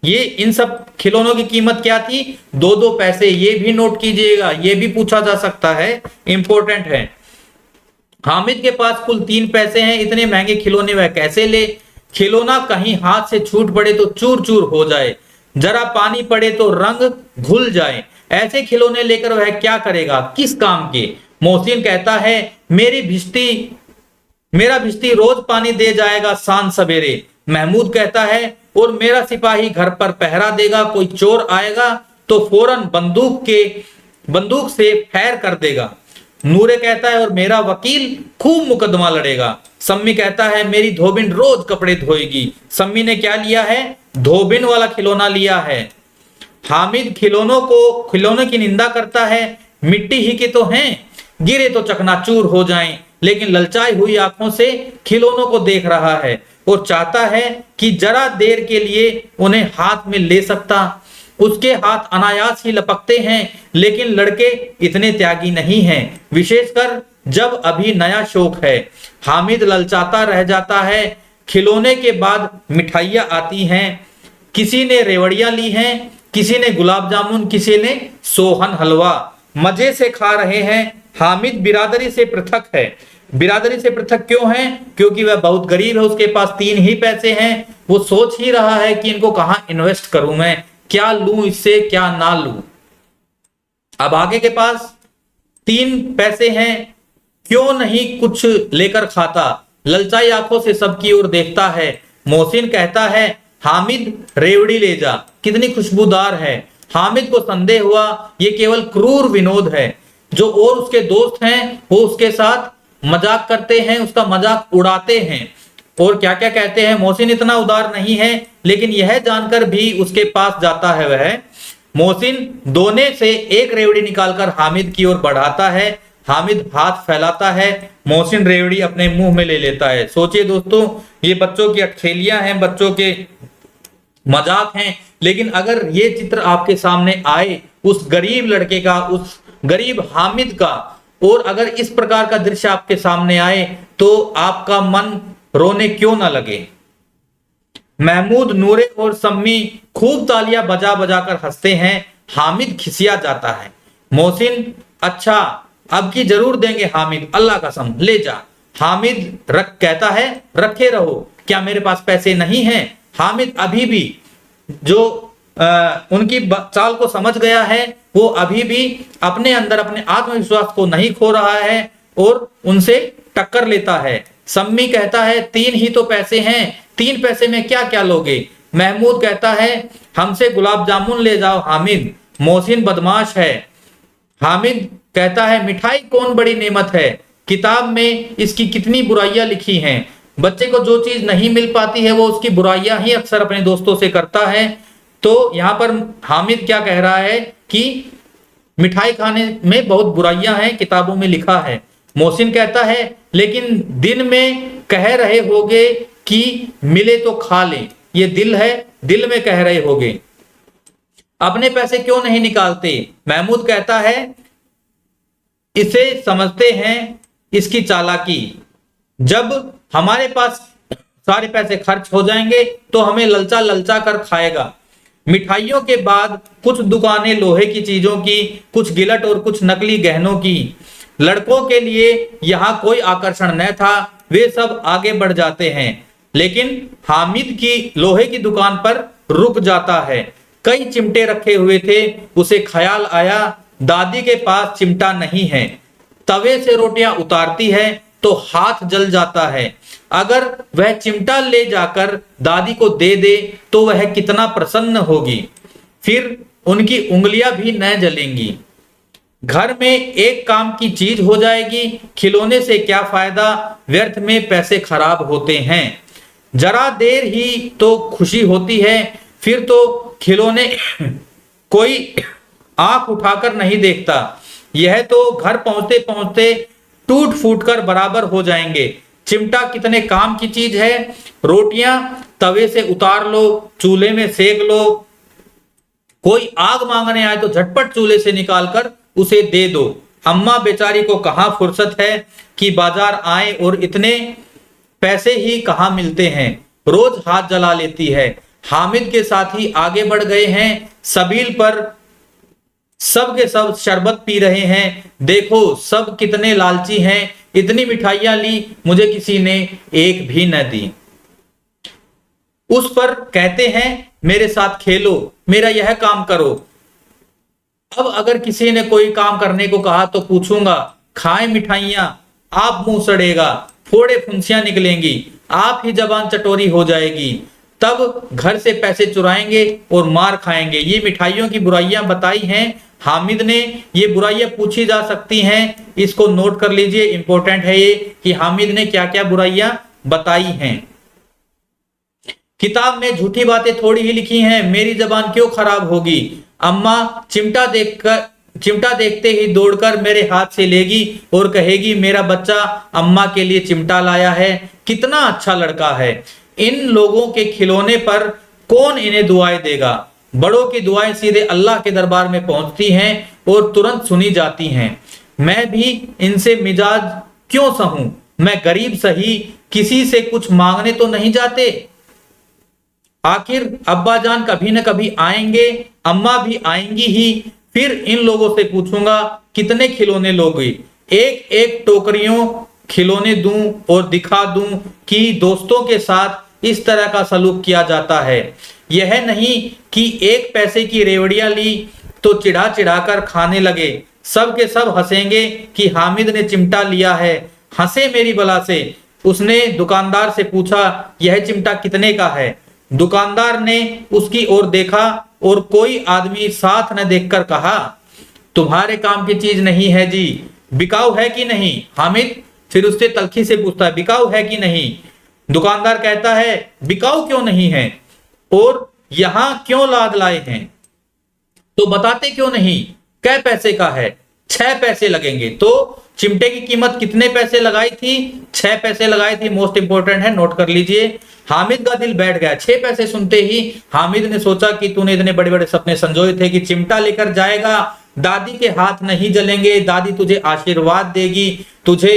ये इन सब खिलौनों की कीमत क्या थी? 2-2 पैसे। ये भी नोट कीजिएगा, ये भी पूछा जा सकता है, इंपॉर्टेंट है। हामिद के पास कुल 3 पैसे हैं, इतने महंगे खिलौने वह कैसे ले? खिलौना कहीं हाथ से छूट पड़े तो चूर चूर हो जाए, जरा पानी पड़े तो रंग घुल जाए, ऐसे खिलौने लेकर वह क्या करेगा, किस काम के? मोहसिन कहता है मेरा भिश्ती रोज पानी दे जाएगा शान सवेरे। महमूद कहता है और मेरा सिपाही घर पर पहरा देगा, कोई चोर आएगा तो फौरन बंदूक से फैर कर देगा। नूरे कहता है और मेरा वकील खूब मुकदमा लड़ेगा। सम्मी कहता है मेरी धोबिन रोज कपड़े धोएगी। सम्मी ने क्या लिया है? धोबिन वाला खिलौना लिया है। हामिद खिलौनों की निंदा करता है, मिट्टी ही के तो हैं, गिरे तो चकनाचूर हो जाएं। लेकिन ललचाई हुई आंखों से खिलौनों को देख रहा है और चाहता है कि जरा देर के लिए उन्हें हाथ में ले सकता। उसके हाथ अनायास ही लपकते हैं, लेकिन लड़के इतने त्यागी नहीं हैं, विशेषकर जब अभी नया शौक है। हामिद ललचाता रह जाता है। खिलौने के बाद मिठाइयां आती हैं। किसी ने रेवड़ियां ली हैं, किसी ने गुलाब जामुन, किसी ने सोहन हलवा। मजे से खा रहे हैं। हामिद बिरादरी से पृथक है। बिरादरी से पृथक क्यों है? क्योंकि वह बहुत गरीब है, उसके पास 3 ही पैसे हैं। वो सोच ही रहा है कि इनको कहां इन्वेस्ट करूं, मैं क्या लूं इससे, क्या ना लूं। अब आगे के पास 3 पैसे हैं, क्यों नहीं कुछ लेकर खाता? ललचाई आंखों से सबकी ओर देखता है। मोहसिन कहता है हामिद रेवड़ी ले जा, कितनी खुशबूदार है। हामिद को संदेह हुआ ये केवल क्रूर विनोद है। जो और उसके दोस्त हैं वो उसके साथ मजाक करते हैं, उसका मजाक उड़ाते हैं और क्या क्या कहते हैं। मोहसिन इतना उदार नहीं है, लेकिन यह जानकर भी उसके पास जाता है वह। मोहसिन दोने से एक रेवड़ी निकालकर हामिद की ओर बढ़ाता है। हामिद हाथ फैलाता है, मोहसिन रेवड़ी अपने मुंह में ले लेता है। सोचिए दोस्तों, ये बच्चों की अठखेलियां हैं, बच्चों के मजाक हैं, लेकिन अगर ये चित्र आपके सामने आए उस गरीब लड़के का, उस गरीब हामिद का, और अगर इस प्रकार का दृश्य आपके सामने आए तो आपका मन रोने क्यों ना लगे। महमूद, नूरे और सम्मी खूब तालियां बजा बजा कर हंसते हैं। हामिद खिसिया जाता है। मोहसिन, अच्छा अब की जरूर देंगे हामिद, अल्लाह कसम ले जा। हामिद कहता है रखे रहो, क्या मेरे पास पैसे नहीं हैं? हामिद अभी भी जो उनकी चाल को समझ गया है, वो अभी भी अपने अंदर अपने आत्मविश्वास को नहीं खो रहा है और उनसे टक्कर लेता है। सम्मी कहता है 3 ही तो पैसे हैं, 3 पैसे में क्या क्या लोगे? महमूद कहता है हमसे गुलाब जामुन ले जाओ हामिद। मोहसिन बदमाश है। हामिद कहता है मिठाई कौन बड़ी नेमत है, किताब में इसकी कितनी बुराइयां लिखी हैं। बच्चे को जो चीज नहीं मिल पाती है वो उसकी बुराइयां ही अक्सर अपने दोस्तों से करता है। तो यहाँ पर हामिद क्या कह रहा है कि मिठाई खाने में बहुत बुराइयां हैं, किताबों में लिखा है। मोहसिन कहता है लेकिन दिन में कह रहे होगे कि मिले तो खा ले, ये दिल है, दिल में कह रहे होगे, अपने पैसे क्यों नहीं निकालते? महमूद कहता है इसे समझते हैं इसकी चालाकी, जब हमारे पास सारे पैसे खर्च हो जाएंगे तो हमें ललचा ललचा कर खाएगा। मिठाइयों के बाद कुछ दुकानें लोहे की चीजों की, कुछ गिलट और कुछ नकली गहनों की। लड़कों के लिए यहाँ कोई आकर्षण न था, वे सब आगे बढ़ जाते हैं, लेकिन हामिद की लोहे की दुकान पर रुक जाता है। कई चिमटे रखे हुए थे, उसे ख्याल आया दादी के पास चिमटा नहीं है। तवे से रोटियां उतारती है तो हाथ जल जाता है। अगर वह चिमटा ले जाकर दादी को दे दे तो वह कितना प्रसन्न होगी, फिर उनकी उंगलियां भी न जलेंगी। घर में एक काम की चीज हो जाएगी, खिलौने से क्या फायदा, व्यर्थ में पैसे खराब होते हैं। जरा देर ही तो खुशी होती है, फिर तो खिलौने कोई आंख उठाकर नहीं देखता। यह तो घर पहुंचते पहुंचते टूट फूट कर बराबर हो जाएंगे। चिमटा कितने काम की चीज है, रोटियां तवे से उतार लो, चूल्हे में सेक लो, कोई आग मांगने आए तो झटपट चूल्हे से निकालकर उसे दे दो। अम्मा बेचारी को कहाँ फुर्सत है कि बाजार आए, और इतने पैसे ही कहाँ मिलते हैं, रोज हाथ जला लेती है। हामिद के साथी आगे बढ़ गए हैं, सबील पर सब के सब शरबत पी रहे हैं। देखो सब कितने लालची हैं, इतनी मिठाइयां ली, मुझे किसी ने एक भी न दी। उस पर कहते हैं मेरे साथ खेलो, मेरा यह काम करो। अब अगर किसी ने कोई काम करने को कहा तो पूछूंगा, खाए मिठाइयां, आप मुंह सड़ेगा, फोड़े फुंसियां निकलेंगी, आप ही जबान चटोरी हो जाएगी, तब घर से पैसे चुराएंगे और मार खाएंगे। ये मिठाइयों की बुराइयां बताई हैं हामिद ने, ये बुराइयां पूछी जा सकती हैं, इसको नोट कर लीजिए, इंपॉर्टेंट है ये कि हामिद ने क्या क्या बुराइयां बताई हैं। किताब में झूठी बातें थोड़ी ही लिखी हैं, मेरी जबान क्यों खराब होगी। अम्मा चिमटा देखते ही दौड़कर मेरे हाथ से लेगी और कहेगी मेरा बच्चा अम्मा के लिए चिमटा लाया है, कितना अच्छा लड़का है। इन लोगों के खिलौने पर कौन इन्हें दुआएं देगा। बड़ों की दुआएं सीधे अल्लाह के दरबार में पहुंचती हैं और तुरंत सुनी जाती हैं। मैं भी इनसे मिजाज क्यों सहूं, मैं गरीब सही, किसी से कुछ मांगने तो नहीं जाते। आखिर अब्बा जान कभी न कभी आएंगे, अम्मा भी आएंगी ही, फिर इन लोगों से पूछूंगा कितने खिलौने लोगे। एक एक टोकरियों खिलौने दूं और दिखा दूं कि दोस्तों के साथ इस तरह का सलूक किया जाता है। यह नहीं कि एक पैसे की रेवड़ियां ली तो चिढ़ा चिढ़ा कर खाने लगे, सब के सब हंसेंगे कि हामिद ने चिमटा लिया है। हंसे मेरी बला से। उसने दुकानदार से पूछा यह चिमटा कितने का है। दुकानदार ने उसकी ओर देखा और कोई आदमी साथ न देखकर कहा तुम्हारे काम की चीज नहीं है जी, बिकाऊ है कि नहीं। हामिद फिर उससे तलखी से पूछता है बिकाऊ है कि नहीं। दुकानदार कहता है बिकाऊ क्यों नहीं है, और यहां क्यों लाद लाए हैं, तो बताते क्यों नहीं। कै पैसे का है, 6 पैसे लगेंगे। तो चिमटे की कीमत कितने पैसे लगाई थी, 6 पैसे लगाई थी। मोस्ट इंपोर्टेंट है, नोट कर लीजिए। हामिद का दिल बैठ गया। 6 पैसे सुनते ही हामिद ने सोचा कि तूने इतने बड़े बड़े सपने संजोए थे कि चिमटा लेकर जाएगा, दादी के हाथ नहीं जलेंगे, दादी तुझे आशीर्वाद देगी, तुझे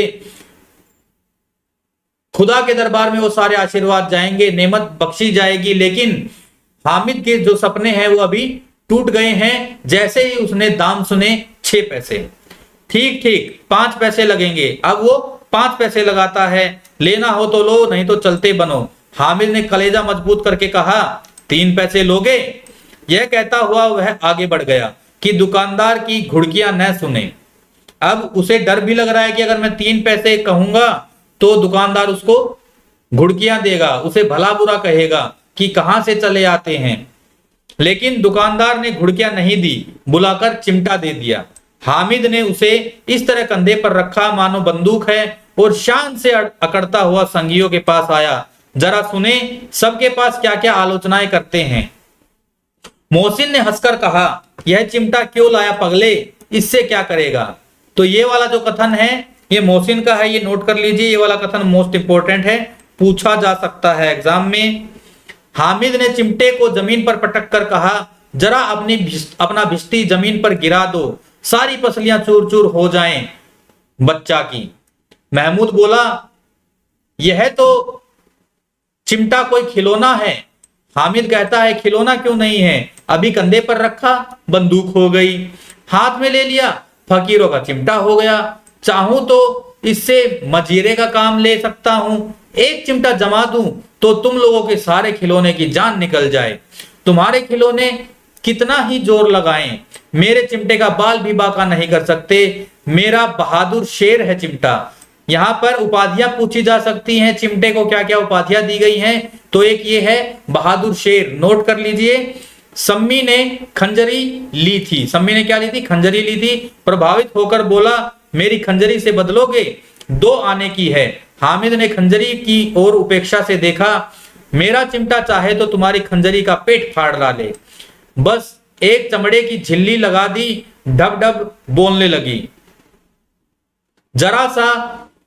खुदा के दरबार में वो सारे आशीर्वाद जाएंगे, नेमत बख्शी जाएगी। लेकिन हामिद के जो सपने हैं वो अभी टूट गए हैं। जैसे ही उसने दाम सुने 6 पैसे, ठीक ठीक 5 पैसे लगेंगे। अब वो 5 पैसे लगाता है, लेना हो तो लो, नहीं तो चलते बनो। हामिद ने कलेजा मजबूत करके कहा 3 पैसे लोगे। यह कहता हुआ वह आगे बढ़ गया कि दुकानदार की घुड़कियां न सुने। अब उसे डर भी लग रहा है कि अगर मैं 3 पैसे कहूंगा तो दुकानदार उसको घुड़कियां देगा, उसे भला बुरा कहेगा कि कहां से चले आते हैं। लेकिन दुकानदार ने घुड़कियां नहीं दी, बुलाकर चिमटा दे दिया। हामिद ने उसे इस तरह कंधे पर रखा मानो बंदूक है और शान से अकड़ता हुआ संगियों के पास आया। जरा सुने सबके पास क्या क्या आलोचनाएं करते हैं। मोहसिन ने हंसकर कहा यह चिमटा क्यों लाया पगले, इससे क्या करेगा। तो ये वाला जो कथन है ये मोहसिन का है, ये नोट कर लीजिए। ये वाला कथन मोस्ट इंपोर्टेंट है, पूछा जा सकता है एग्जाम में। हामिद ने चिमटे को जमीन पर पटक कर कहा जरा अपना भिश्ती जमीन पर गिरा दो, सारी पसलियां चूर चूर हो जाएं बच्चा की। महमूद बोला यह तो चिमटा कोई खिलौना है। हामिद कहता है खिलौना क्यों नहीं है, अभी कंधे पर रखा बंदूक हो गई, हाथ में ले लिया फकीरों का चिमटा हो गया। चाहूं तो इससे मजीरे का काम ले सकता हूं, एक चिमटा जमा दूं तो तुम लोगों के सारे खिलौने की जान निकल जाए। तुम्हारे खिलौने कितना ही जोर लगाएं, मेरे चिमटे का बाल भी बाका नहीं कर सकते। मेरा बहादुर शेर है चिमटा। यहां पर उपाधियां पूछी जा सकती हैं, चिमटे को क्या क्या उपाधियां दी गई हैं। तो एक ये है बहादुर शेर, नोट कर लीजिए। सम्मी ने खंजरी ली थी, सम्मी ने क्या ली थी, खंजरी ली थी। प्रभावित होकर बोला मेरी खंजरी से बदलोगे, 2 आने की है। हामिद ने खंजरी की ओर उपेक्षा से देखा। मेरा चिमटा चाहे तो तुम्हारी खंजरी का पेट फाड़ डाले। बस एक चमड़े की झिल्ली लगा दी, ढब ढब बोलने लगी। जरा सा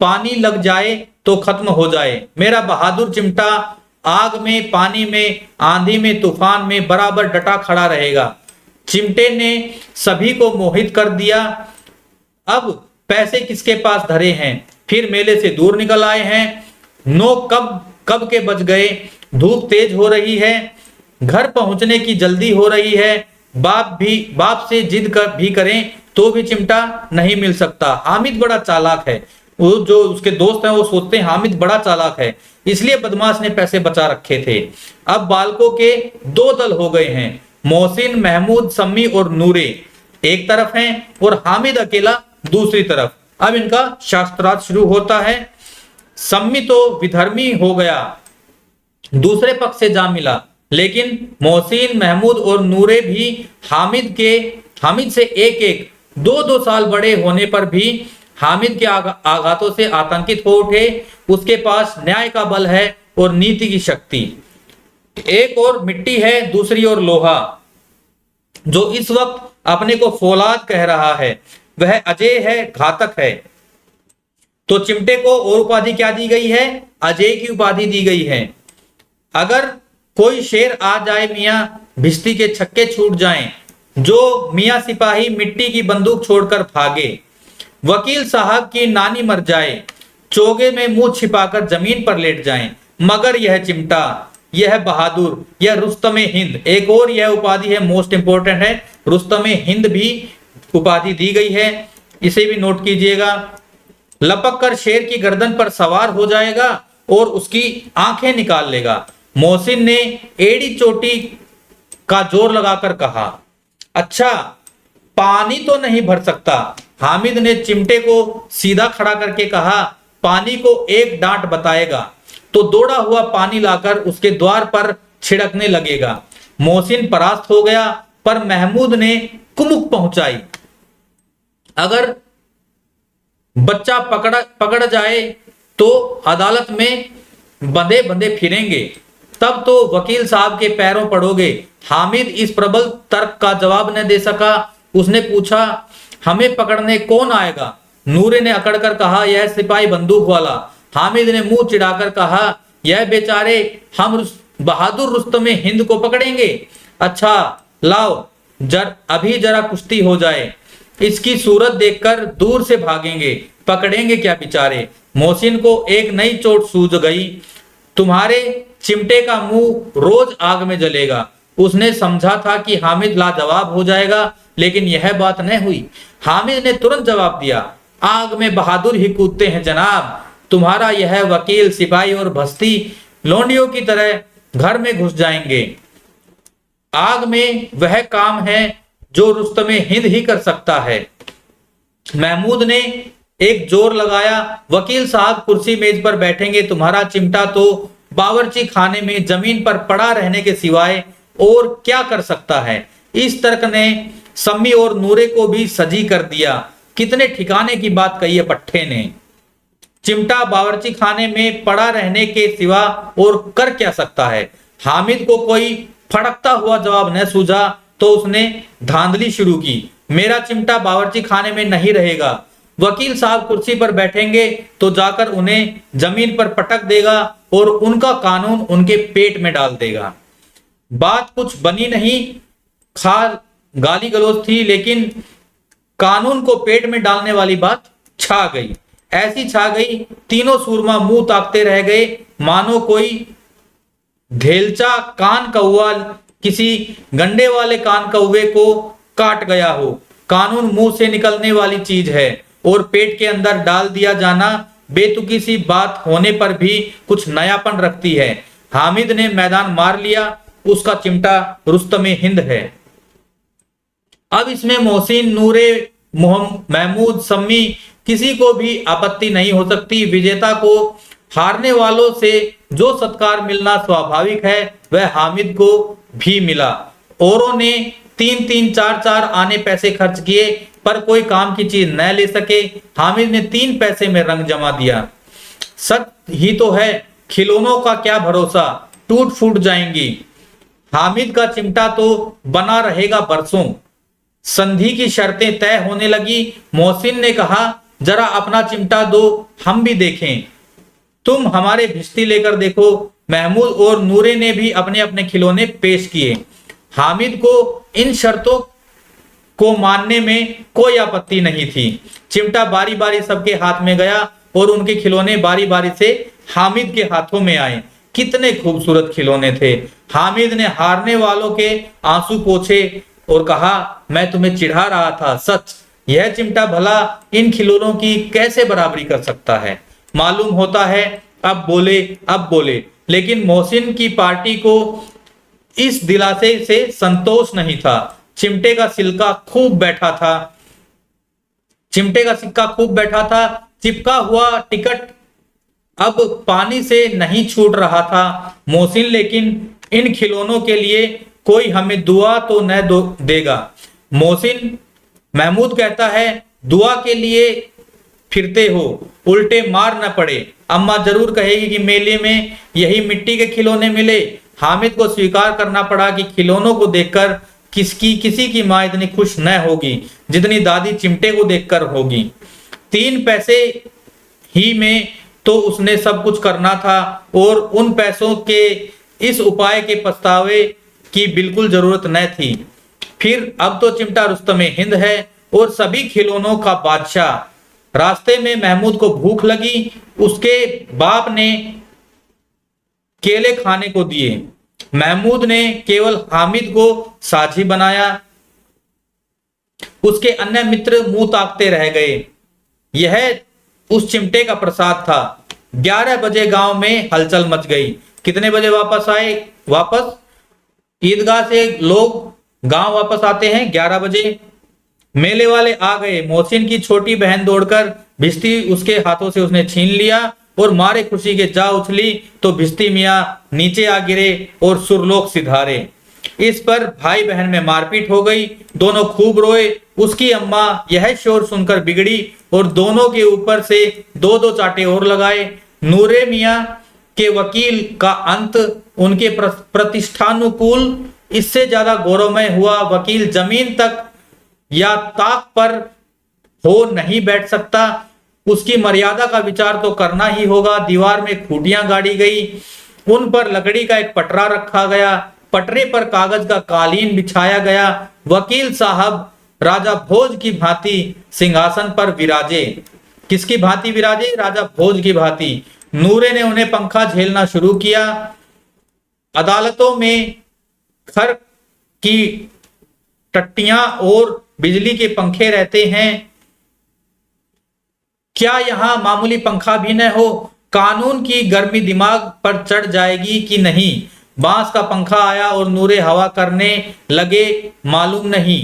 पानी लग जाए तो खत्म हो जाए। मेरा बहादुर चिमटा आग में, पानी में, आंधी में, तूफान में बराबर डटा खड़ा रहेगा। चिमटे ने सभी को मोहित कर दिया। अब पैसे किसके पास धरे हैं, फिर मेले से दूर निकल आए हैं। 9 कब कब के बज गए, धूप तेज हो रही है, घर पहुंचने की जल्दी हो रही है। बाप से जिद भी करें तो भी चिमटा नहीं मिल सकता। हामिद बड़ा चालाक है। वो जो उसके दोस्त हैं वो सोचते हैं हामिद बड़ा चालाक है, इसलिए बदमाश ने पैसे बचा रखे थे। अब बालकों के 2 दल हो गए हैं, मोहसिन, महमूद, सम्मी और नूरे एक तरफ हैं और हामिद अकेला दूसरी तरफ। अब इनका शास्त्रार्थ शुरू होता है। सम्मी तो विधर्मी हो गया, दूसरे पक्ष से जा मिला, लेकिन मोहसिन, महमूद और नूरे भी हामिद से एक 2 साल बड़े होने पर भी हामिद के आघातों से आतंकित हो उठे। उसके पास न्याय का बल है और नीति की शक्ति। एक और मिट्टी है, दूसरी ओर लोहा। जो इस वक्त अपने को फौलाद कह रहा है वह अजय है, घातक है। तो चिमटे को और उपाधि क्या दी गई है, अजय की उपाधि दी गई है। अगर कोई शेर आ जाए मियां, भिश्ती के छक्के छूट जाएं, जो मियां सिपाही मिट्टी की बंदूक छोड़कर भागे, वकील साहब की नानी मर जाए, चोगे में मुंह छिपाकर जमीन पर लेट जाएं, मगर यह चिमटा, यह बहादुर, यह रुस्तम हिंद। एक और यह उपाधि है, मोस्ट इंपोर्टेंट है, रुस्तम हिंद भी उपाधि दी गई है, इसे भी नोट कीजिएगा। लपक कर शेर की गर्दन पर सवार हो जाएगा और उसकी आंखें निकाल लेगा। मोहसिन ने एड़ी चोटी का जोर लगाकर कहा, अच्छा पानी तो नहीं भर सकता। हामिद ने चिमटे को सीधा खड़ा करके कहा, पानी को एक डांट बताएगा तो दौड़ा हुआ पानी लाकर उसके द्वार पर छिड़कने लगेगा। मोहसिन परास्त हो गया, पर महमूद ने कुमुक पहुंचाई। अगर बच्चा पकड़ जाए तो अदालत में बंधे बंधे फिरेंगे, तब तो वकील साहब के पैरों पड़ोगे। हामिद इस प्रबल तर्क का जवाब न दे सका। उसने पूछा, हमें पकड़ने कौन आएगा? नूरे ने अकड़कर कहा, यह सिपाही बंदूक वाला। हामिद ने मुंह चिढ़ाकर कहा, यह बेचारे हम बहादुर रुस्तम हिंद को पकड़ेंगे। अच्छा लाओ, अभी जरा कुश्ती हो जाए, इसकी सूरत देखकर दूर से भागेंगे, पकड़ेंगे क्या बेचारे। मोहसिन को एक नई चोट सूझ गई, तुम्हारे चिमटे का मुंह रोज आग में जलेगा। उसने समझा था कि हामिद लाजवाब हो जाएगा, लेकिन यह बात न हुई। हामिद ने तुरंत जवाब दिया, आग में बहादुर ही कूदते हैं जनाब। तुम्हारा यह वकील, सिपाही और भस्ती लोंडियों की तरह घर में घुस जाएंगे। आग में वह काम है जो रुस्तम हिंद ही कर सकता है। महमूद ने एक जोर लगाया, वकील साहब कुर्सी मेज पर बैठेंगे, तुम्हारा चिमटा तो बावर्ची खाने में जमीन पर पड़ा रहने के सिवाय और क्या कर सकता है। इस तर्क ने सम्मी और नूरे को भी सजी कर दिया। कितने ठिकाने की बात कही है पट्टे ने। चिमटा बावर्ची खाने में पड़ा रहने के सिवा और कर क्या सकता है। हामिद को कोई फड़कता हुआ जवाब न सूझा तो उसने धांधली शुरू की, मेरा चिमटा बावर्ची खाने में नहीं रहेगा। वकील साहब कुर्सी पर बैठेंगे तो जाकर उन्हें जमीन पर पटक देगा और उनका कानून उनके पेट में डाल देगा। बात कुछ बनी नहीं, गाली गलौज थी, लेकिन कानून को पेट में डालने वाली बात छा गई। ऐसी छा गई, तीनों सूरमा मुंह ताकते रह गए, मानो कोई घेलचा कान कौवा किसी गंडे वाले कान कौवे को काट गया हो। कानून मुंह से निकलने वाली चीज है और पेट के अंदर डाल दिया जाना बेतुकी सी बात होने पर भी कुछ नयापन रखती है। हामिद ने मैदान मार लिया, उसका चिमटा रुस्तम हिंद है। अब इसमें मोहसिन, नूरे, महमूद, सम्मी किसी को भी आपत्ति नहीं हो सकती। विजेता को हारने वालों से जो सत्कार मिलना स्वाभाविक है वह हामिद को भी मिला। औरों ने 3-3, 4-4 आने पैसे खर्च किए पर कोई काम की चीज न ले सके। हामिद ने 3 पैसे में रंग जमा दिया। सच ही तो है, खिलौनों का क्या भरोसा, टूट फूट जाएंगी। हामिद का चिमटा तो बना रहेगा बरसों। संधि की शर्तें तय होने लगी। मोहसिन ने कहा, जरा अपना चिमटा दो, हम भी देखें। तुम हमारे भिश्ती लेकर देखो। महमूद और नूरे ने भी अपने अपने खिलौने पेश किए। हामिद को इन शर्तों को मानने में कोई आपत्ति नहीं थी। चिमटा बारी बारी सबके हाथ में गया और उनके खिलौने बारी बारी से हामिद के हाथों में आए। कितने खूबसूरत खिलौने थे। हामिद ने हारने वालों के आंसू पोंछे और कहा, मैं तुम्हें चिढ़ा रहा था, सच यह चिमटा भला इन खिलौनों की कैसे बराबरी कर सकता है। मालूम होता है अब बोले। लेकिन मोहसिन की पार्टी को इस दिलासे से संतोष नहीं था। चिमटे का सिक्का खूब बैठा था। चिपका हुआ टिकट अब पानी से नहीं छूट रहा था। मोहसिन, लेकिन इन खिलौनों के लिए कोई हमें दुआ तो न देगा। मोहसिन, महमूद कहता है, दुआ के लिए फिरते हो, उल्टे मार न पड़े। अम्मा जरूर कहेगी कि मेले में यही मिट्टी के खिलौने मिले। हामिद को स्वीकार करना पड़ा कि खिलौनों को देखकर किसी की माँ इतनी खुश न होगी जितनी दादी चिमटे को देखकर होगी। 3 पैसे ही में तो उसने सब कुछ करना था और उन पैसों के इस उपाय के पछतावे की बिल्कुल जरूरत न थी। फिर अब तो चिमटा रुस्तमे हिंद है और सभी खिलौनों का बादशाह। रास्ते में महमूद को भूख लगी। उसके बाप ने केले खाने को दिए। महमूद ने केवल हामिद को साझी बनाया। उसके अन्य मित्र मुंह ताकते रह गए। यह उस चिमटे का प्रसाद था। 11 बजे गांव में हलचल मच गई। कितने बजे वापस आए? ईदगाह से लोग गांव वापस आते हैं 11 बजे। मेले वाले आ गए। मोहसिन की छोटी बहन दौड़कर भिश्ती उसके हाथों से उसने छीन लिया और मारे खुशी के जा उछली तो भिश्ती मियाँ नीचे आ गिरे और सुरलोक सिधारे। इस पर भाई बहन में मारपीट हो गई। दोनों खूब रोए। उसकी अम्मा यह शोर सुनकर बिगड़ी और दोनों के ऊपर से 2-2 चांटे और लगाए। नूरे मियाँ के वकील का अंत उनके प्रतिष्ठानुकूल इससे ज्यादा गौरवमय हुआ। वकील जमीन तक या ताक पर हो नहीं बैठ सकता। उसकी मर्यादा का विचार तो करना ही होगा। दीवार में खूंटियां गाड़ी गई। उन पर लकड़ी का एक पटरा रखा गया। पटरे पर कागज का कालीन बिछाया गया। वकील साहब राजा भोज की भांति सिंहासन पर विराजे। किसकी भांति विराजे? राजा भोज की भांति। नूरे ने उन्हें पंखा झेलना शुरू किया। अदालतों में खर की टट्टियां और बिजली के पंखे रहते हैं, क्या यहां मामूली पंखा भी न हो? कानून की गर्मी दिमाग पर चढ़ जाएगी कि नहीं? बांस का पंखा आया और नूरे हवा करने लगे। मालूम नहीं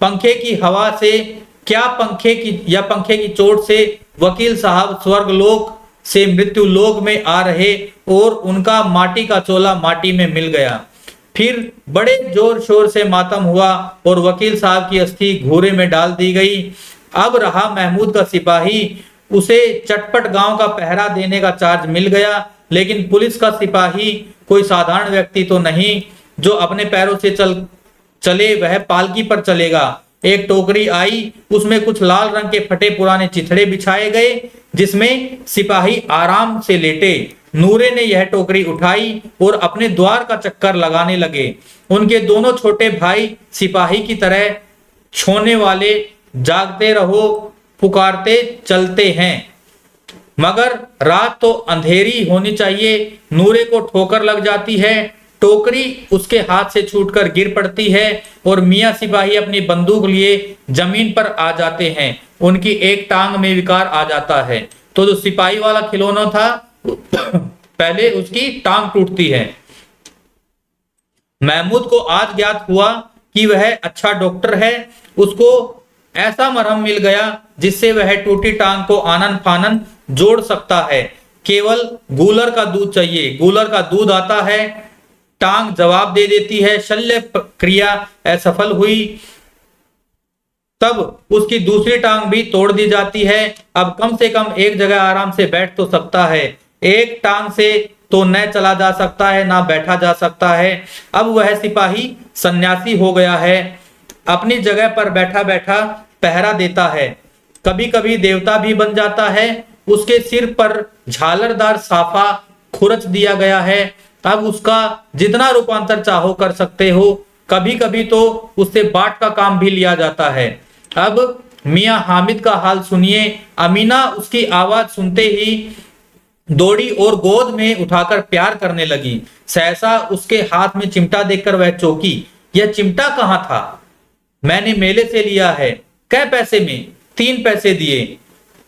पंखे की हवा से क्या पंखे की चोट से वकील साहब स्वर्गलोक से मृत्यु लोक में आ रहे और उनका माटी का चोला माटी में मिल गया। फिर बड़े जोर शोर से मातम हुआ और वकील साहब की अस्थि घूरे में डाल दी गई। अब रहा महमूद का सिपाही। उसे चटपट गांव का पहरा देने का चार्ज मिल गया। लेकिन पुलिस का सिपाही कोई साधारण व्यक्ति तो नहीं जो अपने पैरों से चले वह पालकी पर चलेगा। एक टोकरी आई, उसमें कुछ लाल रंग के फटे पुराने चिथड़े बिछाए गए जिसमें सिपाही आराम से लेटे। नूरे ने यह टोकरी उठाई और अपने द्वार का चक्कर लगाने लगे। उनके दोनों छोटे भाई सिपाही की तरह छोने वाले जागते रहो पुकारते चलते हैं, मगर रात तो अंधेरी होनी चाहिए। नूरे को ठोकर लग जाती है। टोकरी उसके हाथ से छूटकर गिर पड़ती है और मियां सिपाही अपनी बंदूक लिए जमीन पर आ जाते हैं। उनकी एक टांग में विकार आ जाता है तो जो सिपाही वाला खिलौना था पहले उसकी टांग टूटती है। महमूद को आज ज्ञात हुआ कि वह अच्छा डॉक्टर है। उसको ऐसा मरहम मिल गया जिससे वह टूटी टांग को आनन फानन जोड़ सकता है। केवल गूलर का दूध चाहिए। गूलर का दूध आता है, टांग जवाब दे देती है। शल्य क्रिया असफल हुई तब उसकी दूसरी टांग भी तोड़ दी जाती है। अब कम से कम एक जगह आराम से बैठ तो सकता है। एक टांग से तो न चला जा सकता है ना बैठा जा सकता है। अब वह सिपाही सन्यासी हो गया है। अपनी जगह पर बैठा बैठा पहरा देता है। कभी कभी देवता भी बन जाता है। उसके सिर पर झालरदार साफा खुरच दिया गया है। अब उसका जितना रूपांतर चाहो कर सकते हो। कभी कभी तो उससे बाट का काम भी लिया जाता है। अब मियां हामिद का हाल सुनिए। अमीना उसकी आवाज सुनते ही दौड़ी और गोद में उठाकर प्यार करने लगी। सहसा उसके हाथ में चिमटा देखकर वह चौंकी। यह चिमटा कहाँ था? मैंने मेले से लिया है। कै पैसे में? 3 पैसे दिए।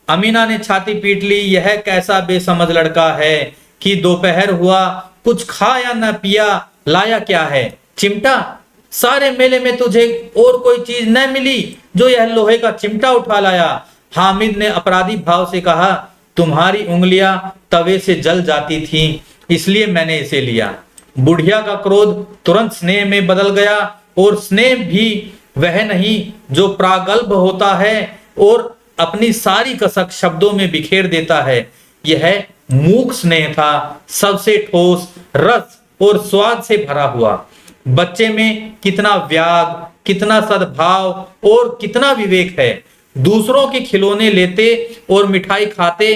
अमीना ने छाती पीट ली। यह कैसा बेसमझ लड़का है कि दोपहर हुआ, कुछ खाया न पिया, लाया क्या है? चिमटा? सारे मेले में तुझे और कोई चीज न मिली जो यह लोहे का चिमटा उठा लाया? हामिद ने अपराधी भाव से कहा, तुम्हारी उंगलियां तवे से जल जाती थी, इसलिए मैंने इसे लिया। बुढ़िया का क्रोध तुरंत स्नेह में बदल गया, और स्नेह भी वह नहीं जो प्रागल्भ होता है और अपनी सारी कसक शब्दों में बिखेर देता है। यह मूक स्नेह था, सबसे ठोस, रस और स्वाद से भरा हुआ। बच्चे में कितना व्याग, कितना सद्भाव और कितना विवेक है। दूसरों के खिलौने लेते और मिठाई खाते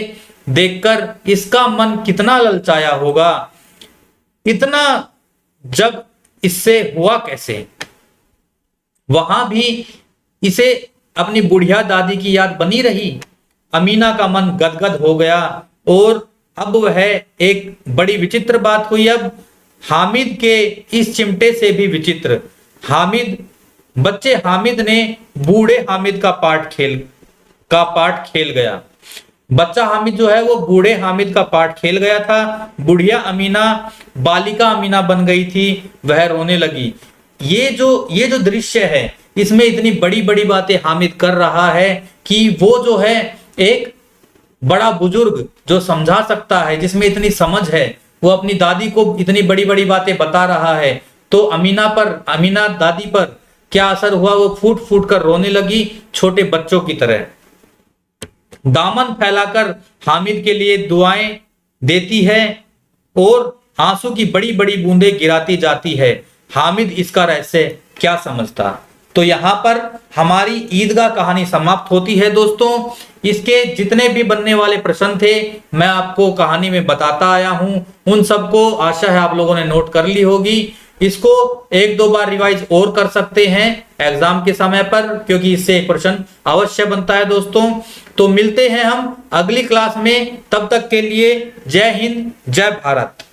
देखकर इसका मन कितना ललचाया होगा। इतना जब इससे हुआ कैसे? वहां भी इसे अपनी बुढ़िया दादी की याद बनी रही। अमीना का मन गदगद हो गया, और अब वह एक बड़ी विचित्र बात हुई। अब हामिद के इस चिमटे से भी विचित्र। बच्चे हामिद ने बूढ़े हामिद का पार्ट खेल गया। बच्चा हामिद जो है वो बूढ़े हामिद का पार्ट खेल गया था। बुढ़िया अमीना बालिका अमीना बन गई थी। वह रोने लगी। ये जो दृश्य है, इसमें इतनी बड़ी बड़ी बातें हामिद कर रहा है कि वो जो है एक बड़ा बुजुर्ग जो समझा सकता है, जिसमें इतनी समझ है, वो अपनी दादी को इतनी बड़ी बड़ी बातें बता रहा है। तो अमीना दादी पर क्या असर हुआ? वो फूट फूट कर रोने लगी, छोटे बच्चों की तरह। दामन फैलाकर हामिद के लिए दुआएं देती है और आंसू की बड़ी बड़ी बूंदें गिराती जाती है। हामिद इसका रहस्य क्या समझता? तो यहाँ पर हमारी ईदगाह कहानी समाप्त होती है दोस्तों। इसके जितने भी बनने वाले प्रश्न थे, मैं आपको कहानी में बताता आया हूँ। उन सबको आशा है आप लोगों ने नोट कर ली होगी। इसको 1-2 बार रिवाइज और कर सकते हैं एग्जाम के समय पर, क्योंकि इससे एक प्रश्न अवश्य बनता है दोस्तों। तो मिलते हैं हम अगली क्लास में। तब तक के लिए जय हिंद, जय भारत।